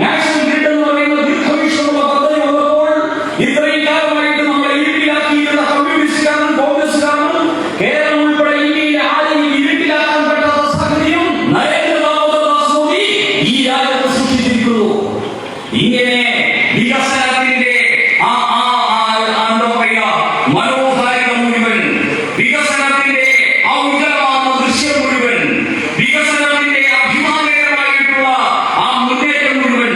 നാഷണൽ ഗ്രിഡ് എന്ന് പറയുന്ന ദീർഘവീക്ഷണമുള്ള പദ്ധതി വന്നപ്പോൾ ഇത്രയും കാലമായിട്ട് നമ്മളെ ഇരുട്ടിലാക്കിയിരുന്ന കമ്മ്യൂണിസ്റ്റുകാരനും കോൺഗ്രസുകാരനും കേരളം ഉൾപ്പെടെ ഇന്ത്യയിലെ ആരെയും ഇരുട്ടിലാക്കാൻ പറ്റാത്ത സാഹചര്യം നരേന്ദ്രദാമോദർദാസ് മോദി ഈ രാജ്യത്ത് സൃഷ്ടിച്ചിരിക്കുന്നു. ഇങ്ങനെ വികസനത്തിന്റെ മനോഹാരിത മുഴുവൻ, വികസനത്തിന്റെ ആ ഉജ്ജ്വലമാകുന്ന ദൃശ്യം മുഴുവൻ, വികസനത്തിന്റെ അഭിമാനകരമായിട്ടുള്ള ആ മുന്നേറ്റം മുഴുവൻ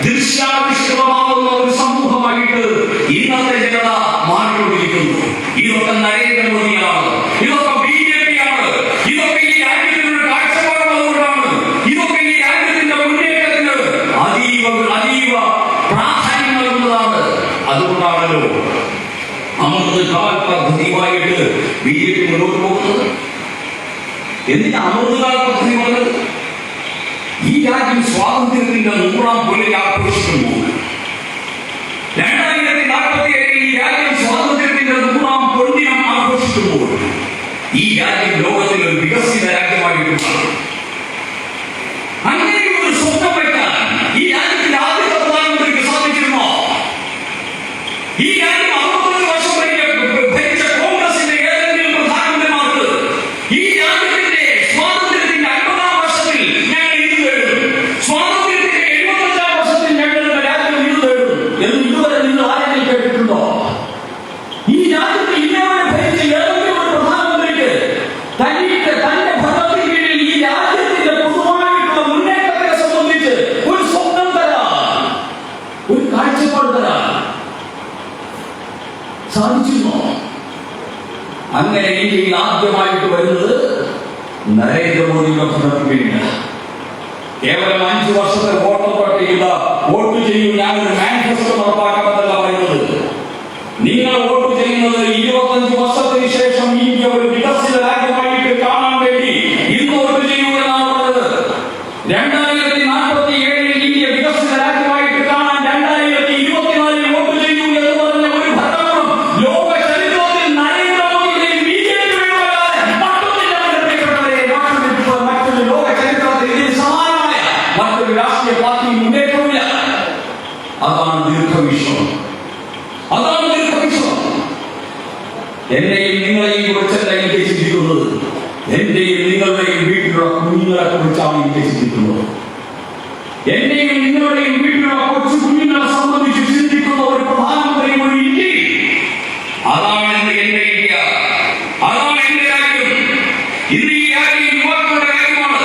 ദൃശ്യാവിഷ്കൃതമാകുന്ന ഒരു സമൂഹമായിട്ട് ഇന്നത്തെ ജനത മാറിക്കൊണ്ടിരിക്കുന്നു. ഇതൊക്കെ നരേന്ദ്രമോദിയാണ്, ഇതൊക്കെ BJP ആണ്, ഇതൊക്കെ ഈ രാജ്യത്തിനൊരു കാഴ്ചപ്പാടുള്ളതുകൊണ്ടാണ്, ഇതൊക്കെ ഈ രാജ്യത്തിന്റെ മുന്നേറ്റത്തിന് അതീവ പ്രാധാന്യം നൽകുന്നതാണ്. അതുകൊണ്ടാണല്ലോ അമൃത് കാൽ പദ്ധതിയുമായിട്ട് BJP മുന്നോട്ട് പോകുന്നത്. എന്തിനാ അമൃത് കാൽ പദ്ധതി വന്നത്? ഈ രാജ്യം സ്വാതന്ത്ര്യത്തിന്റെ 100ാം കൊല്ലം ആഘോഷിക്കുമ്പോൾ, 2047 ഈ രാജ്യം സ്വാതന്ത്ര്യത്തിന്റെ 100ാം പൊൻദിനം ആഘോഷിക്കുമ്പോൾ ഈ രാജ്യം ലോകത്തിൽ ഒരു വികസിത രാജ്യമായിട്ട് മാറും. അങ്ങനെ ഒരു സ്വപ്നം വയ്ക്കാൻ ഈ രാജ്യത്തിന്റെ ആദ്യത്തെ പ്രധാനമന്ത്രിക്ക് സാധിച്ചിരുന്നോ? ഈ രാജ്യം 65 വർഷം ഭരിച്ച കോൺഗ്രസിന്റെ ഏതെങ്കിലും പ്രധാനമന്ത്രിമാർക്ക് ഈ രാജ്യത്തിന്റെ സ്വാതന്ത്ര്യത്തിന്റെ 50ാം വർഷത്തിൽ ഞങ്ങൾ ഇത് നേടും, സ്വാതന്ത്ര്യത്തിന്റെ 75ാം വർഷത്തിൽ ഞങ്ങളുടെ രാജ്യം ഇത് നേടും എന്ന് ഇതുവരെ നിങ്ങൾ ആരെങ്കിലും കേട്ടിട്ടുണ്ടോ? ഈ രാജ്യത്തെ ഇന്നേവരെ ഭരിച്ച ഏതെങ്കിലും ഒരു പ്രധാനമന്ത്രിക്ക് തന്റെ ഭരണത്തിന് കീഴിൽ ഈ രാജ്യത്തിന്റെ പൊതുവായിട്ടുള്ള മുന്നേറ്റത്തെ സംബന്ധിച്ച് ഒരു സ്വപ്നം തരാൻ, ഒരു കാഴ്ചപ്പാട് തരാൻ സാധിച്ചിരുന്നോ? അങ്ങനെ ഇന്ത്യയിൽ ആദ്യമായിട്ട് വരുന്നത് നരേന്ദ്രമോദിയുടെ ഭരണത്തിന് കേവലം 5 വർഷത്തെ വോട്ട് ചെയ്യും, ഞാനൊരു മാനിഫെസ്റ്റോ നടപ്പാക്കാമെന്നല്ല പറയുന്നത്. നിങ്ങൾ വോട്ട് ചെയ്യുന്നത് 25 വർഷത്തിന് ശേഷം ഇന്ത്യ ഒരു വികസിത രാജ്യമായിട്ട് കാണാൻ വേണ്ടി ഇന്ന് വോട്ട് ചെയ്യൂ എന്നാണ് പറഞ്ഞത്. 2047 ഇന്ത്യ വികസിത രാജ്യമായിട്ട് കാണാൻ 2024 വോട്ട് ചെയ്യൂ എന്ന് പറഞ്ഞ ഒരു ഭരണകൂടം ലോക ചരിത്രത്തിൽ നരേന്ദ്രമോദിയുടെയും BJP മറ്റൊരു ലോക ചരിത്രത്തിൽ ഇതിന് സമാനമായ മറ്റൊരു രാഷ്ട്രീയ പാർട്ടി മുന്നേറ്റമില്ല. അതാണ് ദീർഘവീക്ഷണം, അതാണ് ദീർഘവീക്ഷണം. എന്നെയും നിങ്ങളെയും കുറിച്ചല്ല എനിക്ക് ചിന്തിക്കുന്നത്, എന്റെയും നിങ്ങളുടെയും വീട്ടിലുള്ള കുഞ്ഞുങ്ങളെ കുറിച്ചാണ് എനിക്ക് ചിന്തിക്കുന്നത്. എന്റെയും നിങ്ങളുടെയും വീട്ടിലുള്ള കൊച്ചു കുഞ്ഞുങ്ങളെ സംബന്ധിച്ച് ചിന്തിക്കുന്ന ഒരു പ്രധാനമന്ത്രി ഒരു ഇന്ത്യ. അതാണ് എന്റെ ഇന്ത്യ, അതാണ് എന്റെ രാജ്യം. ഇന്ന് ഈ രാജ്യം യുവാക്കളുടെ രാജ്യമാണ്.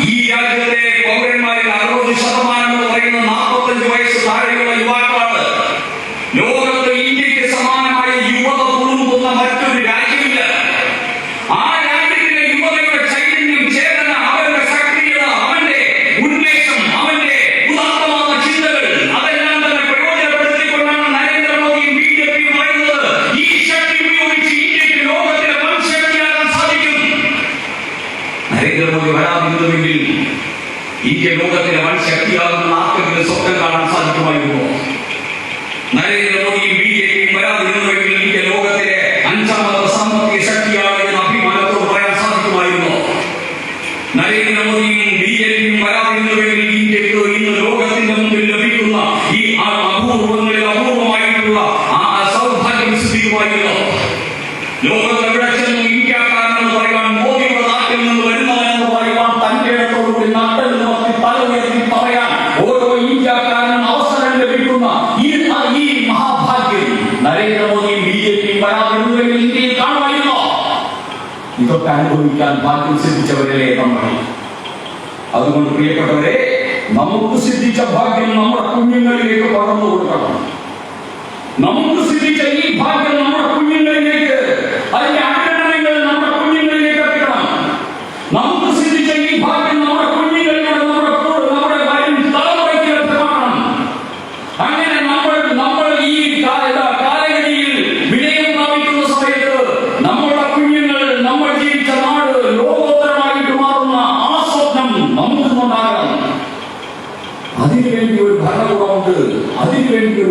ഈ രാജ്യത്തെ പൗരന്മാരിൽ 60% എന്ന് പറയുന്ന 45 വയസ്സ് താഴെയുള്ള യുവാക്കളാണ്. ലോകത്ത് ഇന്ത്യക്ക് സമാനമായ യുവത തുളുമ്പുന്ന മറ്റൊരു രാജ്യമില്ല. ആ രാജ്യത്തിലെ യുവതയുടെ ചൈതന്യം, ചേതന, അവരുടെ സക്രിയത, അവന്റെ ഉന്മേഷം, അവന്റെ ഉദാത്തമായ ചിന്തകൾ, അതെല്ലാം തന്നെ പ്രയോജനപ്പെടുത്തിക്കൊണ്ടാണ് നരേന്ദ്രമോദിയും BJP പറയുന്നത് ഈ ശക്തി ഉപയോഗിച്ച് ഇന്ത്യക്ക് ലോകത്തിലെ വൻശക്തിയാകാൻ സാധിക്കും. നരേന്ദ്രമോദി വരാതിരുന്നുവെങ്കിൽ ഇന്ത്യ ലോകത്തിലെ വൻശക്തിയാകുന്ന ആർക്കെങ്കിലും സ്വപ്നം കാണാൻ സാധിക്കുമായിരുന്നു? നരേന്ദ്രമോദിയും BJP വരാതിരുന്നുവെങ്കിൽ ഇന്ത്യ ലോകത്തിലെ 5ാമത്തെ സാമ്പത്തിക ശക്തിയാണ് എന്ന് അഭിമാനത്തോട് പറയാൻ സാധിക്കുമായിരുന്നു? നരേന്ദ്രമോദിയും BJP വരാതിരുന്നുവെങ്കിൽ ഇന്ത്യക്ക് ഇന്ന് ലോകത്തിന്റെ മുമ്പിൽ ലഭിക്കുന്ന ഈ അപൂർവങ്ങളിൽ അപൂർവമായിട്ടുള്ള ആ സൗഭാഗ്യം സിദ്ധിക്കുമായിരുന്നു? ലോകത്തെവിടെ ചെന്നും ഇന്ത്യക്കാരനെന്ന് പറയാൻ, മോദിയുടെ നാട്ടിൽ നിന്ന് വരുന്നവനെന്ന് പറയാൻ, തന്റെ ഇടത്തോടുകൂടി നട്ടൽ നിവർത്തി തല ഉയർത്തി പറയാൻ ഓരോ ഇന്ത്യക്കാരനും അവസരം ലഭിക്കുന്ന ഈ മഹാഭാഗ്യം നരേന്ദ്രമോദിയും BJP വരാതിരുന്നുവെങ്കിൽ ഇന്ത്യയിൽ കാണുമായിരുന്നോ? ഇതൊക്കെ അനുഭവിക്കാൻ ഭാഗ്യം സിദ്ധിച്ചവരല്ലേ നമ്മൾ. അതുകൊണ്ട് പ്രിയപ്പെട്ടവരെ, നമുക്ക് സിദ്ധിച്ച ഭാഗ്യം നമ്മുടെ കുഞ്ഞുങ്ങളിലേക്ക് പകർന്നു കൊടുക്കണം. നമുക്ക് സിദ്ധിച്ച ഈ ഭാഗ്യം നമ്മുടെ കുഞ്ഞുങ്ങളിലേക്ക്, അതിന്റെ അനുകരണങ്ങൾ നമ്മുടെ കുഞ്ഞുങ്ങളിലേക്ക് എത്തിക്കണം. നമുക്ക് സിദ്ധിച്ച ഈ ഭാഗ്യം നമ്മുടെ കുഞ്ഞുങ്ങളിലൂടെ നമ്മുടെ വരും തലമുറയ്ക്ക് ലഭ്യമാക്കണം. അങ്ങനെ നമ്മൾ ഈ കാലഗതിയിൽ വിജയം പ്രാപിക്കുന്ന സമയത്ത് നമ്മുടെ കുഞ്ഞുങ്ങൾ, നമ്മൾ ജീവിച്ച നാട് ലോകോത്തരമായിട്ട് മാറുന്ന ആ സ്വപ്നം നമുക്കുണ്ടാകണം. അതിനുവേണ്ടി ഒരു ഭരണകൂടമുണ്ട്, അതിനുവേണ്ടി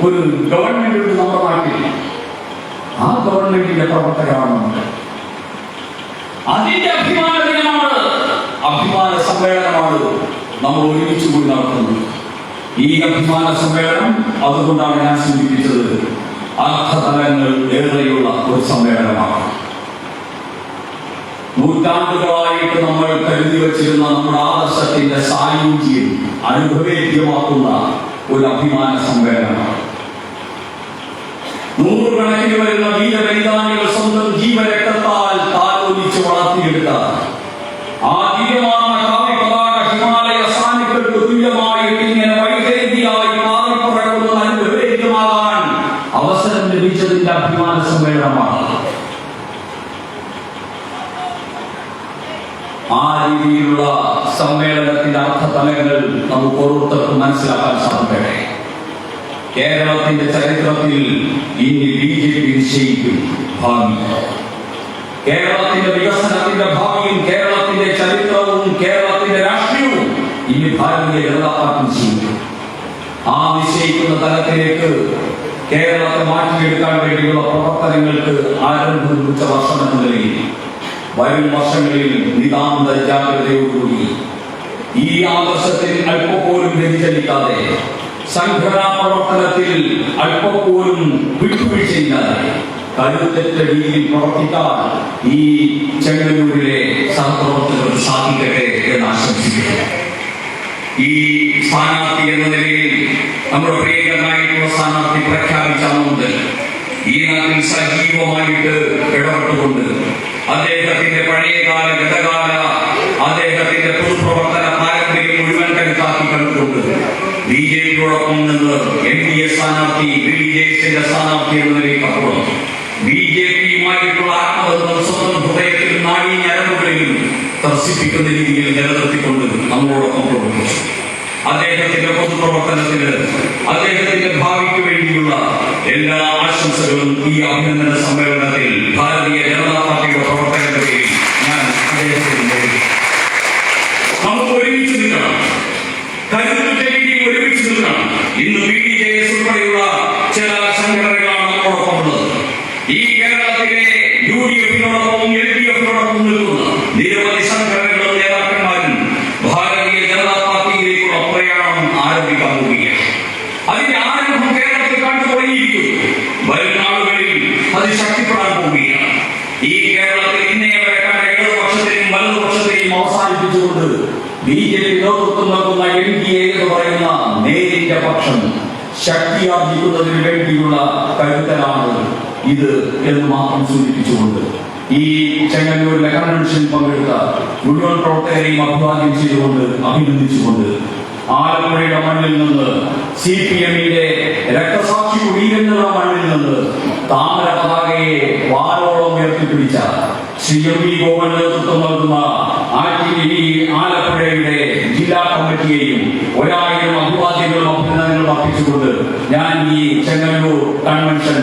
ഒരു ഗവൺമെന്റ് ഉണ്ട് നമ്മുടെ നാട്ടിൽ. ആ ഗവൺമെന്റിന്റെ പ്രവർത്തകരാണ് നമ്മൾ. അതിന്റെ അഭിമാന ദിനമാണ്, അഭിമാന സമ്മേളനമാണ് നമ്മൾ ഒരുമിച്ച് കൂടി നടത്തുന്നത്. ഈ അഭിമാന സമ്മേളനം അതുകൊണ്ടാണ് ഞാൻ സൂചിപ്പിച്ചത്, അർത്ഥതലങ്ങൾ ഏറെയുള്ള ഒരു സമ്മേളനമാണ്. നൂറ്റാണ്ടുകളായിട്ട് നമ്മൾ കരുതി വച്ചിരുന്ന നമ്മുടെ ആദർശത്തിന്റെ സായുജ്യം അനുഭവേദ്യമാക്കുന്ന ഒരു അഭിമാന സമ്മേളനമാണ്. നൂറുകണക്കിന് വരുന്ന വീരബലിദാനികൾ സ്വന്തം ജീവരക്തത്താൽ താലോലിച്ച് വളർത്തിയെടുത്ത ആ ദിവ്യമായ കാവ്യപതാക ഹിമാലയ സാന്നിധ്യങ്ങൾക്ക് തുല്യമായിട്ട് ഇങ്ങനെ വൈകേന്ദ്രിയായി പാറിപ്പുറക്കുന്ന അനുഭവേദ്യമാകാൻ അവസരം ലഭിച്ചതിന്റെ അഭിമാന സമ്മേളനമാണ്. ആ രീതിയിലുള്ള സമ്മേളനത്തിന്റെ അർത്ഥതലങ്ങൾ നമുക്ക് ഓരോരുത്തർക്കും മനസ്സിലാക്കാൻ സാധിക്കട്ടെ. കേരളത്തിന്റെ ചരിത്രത്തിൽ ഇനി BJP നിശ്ചയിക്കും ഭാവി. കേരളത്തിന്റെ വികസനത്തിന്റെ ഭാവിയും കേരളത്തിന്റെ ചരിത്രവും കേരളത്തിന്റെ രാഷ്ട്രീയവും ഇനി ഭാരതീയ ജനതാ പാർട്ടി നിശ്ചയിക്കും. ആ നിശ്ചയിക്കുന്ന തലത്തിലേക്ക് കേരളത്തെ മാറ്റിയെടുക്കാൻ വേണ്ടിയുള്ള പ്രവർത്തനങ്ങൾക്ക് ആരംഭം കുറിച്ച വർഷമെന്ന നിലയിൽ വരും വർഷങ്ങളിൽ നിതാന്ത ജാഗ്രതയോടുകൂടി ഈ ആദർശത്തിൽ അല്പപ്പോലും വ്യതിചലിക്കാതെ, സംഘടനാ പ്രവർത്തനത്തിൽ അല്പപ്പോലും വിട്ടുവീഴ്ചയില്ലാതെ കരുത്തറ്റ രീതിയിൽ പ്രവർത്തിക്കാൻ ഈ ചെങ്ങന്നൂരിലെ സഹപ്രവർത്തകർക്ക് സാധിക്കട്ടെ എന്ന് ആശംസിക്കുന്നു. ഈ സ്ഥാനാർത്ഥി എന്ന നിലയിൽ നമ്മുടെ പ്രിയങ്കരനായിട്ടുള്ള സ്ഥാനാർത്ഥി പ്രഖ്യാപിച്ചുകൊണ്ട് ഈ നാട്ടിൽ സജീവമായിട്ട് ഇടപെട്ടുകൊണ്ട് അദ്ദേഹത്തിന്റെ പഴയകാല ഗതകാല അദ്ദേഹത്തിന്റെ പൊതുപ്രവർത്തന പാരമ്പര്യം മുഴുവൻ കരുത്താക്കി കണ്ടുകൊണ്ട് BJP-യോടൊപ്പം നിന്ന് NDA സ്ഥാനാർത്ഥി BJP-യുടെ സ്ഥാനാർത്ഥി എന്ന നിലയ്ക്കപ്പുറം BJP-യുമായിട്ടുള്ള ആത്മബന്ധം സ്വന്തം ഹൃദയത്തിൽ നാടീ ഞരമ്പുകളിലും ദർശിപ്പിക്കുന്ന രീതിയിൽ നിലനിർത്തിക്കൊണ്ട് നമ്മളോടൊപ്പം പ്രവർത്തിച്ചു. അദ്ദേഹത്തിന്റെ പൊതുപ്രവർത്തനത്തിന് അദ്ദേഹത്തിന്റെ ഭാവിക്ക് വേണ്ടിയുള്ള എല്ലാ ആശംസകളും ഈ അഭിനന്ദന സമ്മേളനത്തിൽ ഭാരതീയ ജനതാ പാർട്ടിയുടെ പ്രവർത്തകരുടെ പേരിൽ ഞാൻ അദ്ദേഹത്തിന് നേരിടും. നമുക്ക് ഒരുമിച്ച് നിൽക്കണം, കരുത്തുറ്റ രീതിയിൽ ഒരുമിച്ച് നിൽക്കണം. ഇന്ന് BDJS ഉൾപ്പെടെയുള്ള ചില സംഘടനകളാണ് നമ്മളോടൊപ്പം ഉള്ളത്. ഈ കേരളത്തിലെ UDF-നോടൊപ്പം LDF-നോടൊപ്പം നിൽക്കുന്ന നിരവധി സംഘടനകളും നേതാക്കന്മാരും ഭാരതീയ ജനതാ പാർട്ടിയിലേക്കുള്ള പ്രയാണം ആരംഭിക്കാൻ പോവുകയാണ്. അതിന്റെ ആരംഭം കേരളത്തിൽ കണ്ടു തുടങ്ങിയിരിക്കുന്നു. വരും നാളുകളിൽ അത് ശക്തിപ്പെടാൻ പോവുകയാണ്. ഈ കേരളത്തിൽ ഇന്നേ വരെ കണ്ട ഇടതുപക്ഷത്തെയും വലതുപക്ഷത്തെയും അവസാനിപ്പിച്ചുകൊണ്ട് BJP നേതൃത്വം നൽകുന്ന NDA എന്ന് പറയുന്ന നേരിന്റെ പക്ഷം ശക്തിയാർജിക്കുന്നതിന് വേണ്ടിയുള്ള കരുത്തലാണ് ഇത് എന്ന് മാത്രം സൂചിപ്പിച്ചുകൊണ്ട് ഈ ചെങ്ങന്നൂരിലെ കൺവെൻഷൻ പങ്കെടുത്ത മുഴുവൻ പ്രവർത്തകരെയും അഭിവാദ്യം ചെയ്തുകൊണ്ട് അഭിനന്ദിച്ചുകൊണ്ട് ആലപ്പുഴയുടെ മണ്ണിൽ നിന്ന് CPM-ന്റെ രക്തസാക്ഷി കുടീരങ്ങളുടെ മണ്ണിൽ നിന്ന് താമര പതാകയെ വാരോളം ഉയർത്തിപ്പിടിച്ച ശ്രീ MV ഗോപൻ നേതൃത്വം നൽകുന്ന ആലപ്പുഴയുടെ ജില്ലാ കമ്മിറ്റിയെയും 1000 അഭിവാദ്യങ്ങളും അഭിനന്ദനങ്ങളും അർപ്പിച്ചുകൊണ്ട് ഞാൻ ഈ ചെങ്ങന്നൂർ കൺവെൻഷൻ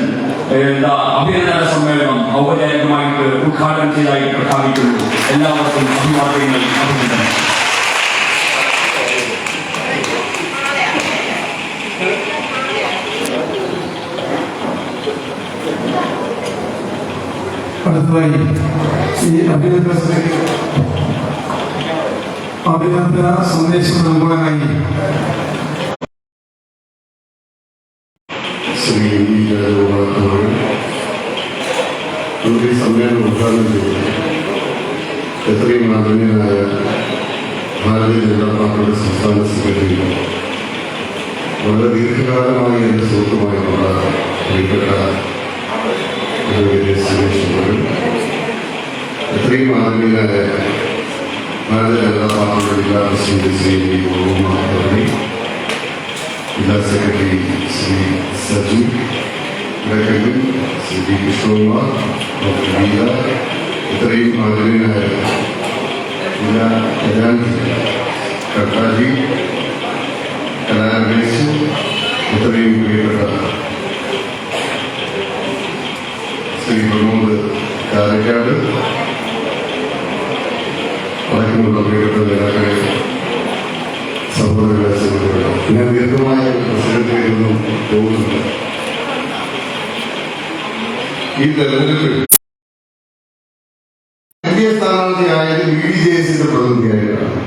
അഭിനന്ദന സമ്മേളനം ഔപചാരികമായിട്ട് ഉദ്ഘാടനം ചെയ്തതായി പ്രഖ്യാപിക്കുന്നു. എല്ലാവർക്കും അഭിവാദ്യങ്ങൾ, അഭിനന്ദനം. അടുത്തതായി ഈ അഭിനന്ദന സന്ദേശം നൽകുവാനായി ശ്രീ സമ്മേളനം ഉദ്ഘാടനം ചെയ്തത് എത്രയും ആദരണീയനായ ഭാരതീയ ജനതാ പാർട്ടിയുടെ സംസ്ഥാന സെക്രട്ടറി, വളരെ ദീർഘകാലമായി എൻ്റെ സുഹൃത്തുമായുള്ള പ്രിയപ്പെട്ട എത്രയും ആദരണീയനായ ഭാരതീയ ജനതാ പാർട്ടിയുടെ ജില്ലാ പ്രസിഡന്റ് ശ്രീ ഗോകുമാരി, ജില്ലാ സെക്രട്ടറി ശ്രീ സജു ഇടക്കലും, ശ്രീ D. കൃഷ്ണകുമാർ, ഡോക്ടർ ഗീത, ഇത്രയും ആദരണീയനായ ജില്ലാ ഖജാൻജി കട്ടാജി, കലാരമേശ്, ഇത്രയും പ്രിയപ്പെട്ട ശ്രീ പ്രമോദ് കാരക്കാട് അടക്കമുള്ള പ്രിയപ്പെട്ട നേതാക്കളെ, സഹോദരങ്ങളെ, സഹോദരങ്ങളെ, ഞാൻ ദീർഘമായ പ്രസംഗത്തിലൊന്നും പോകുന്നില്ല. ഈ തെരഞ്ഞെടുപ്പിൽ NDA സ്ഥാനാർത്ഥിയായത് BDJS-ന്റെ പ്രതിനിധിയായിട്ടാണ്.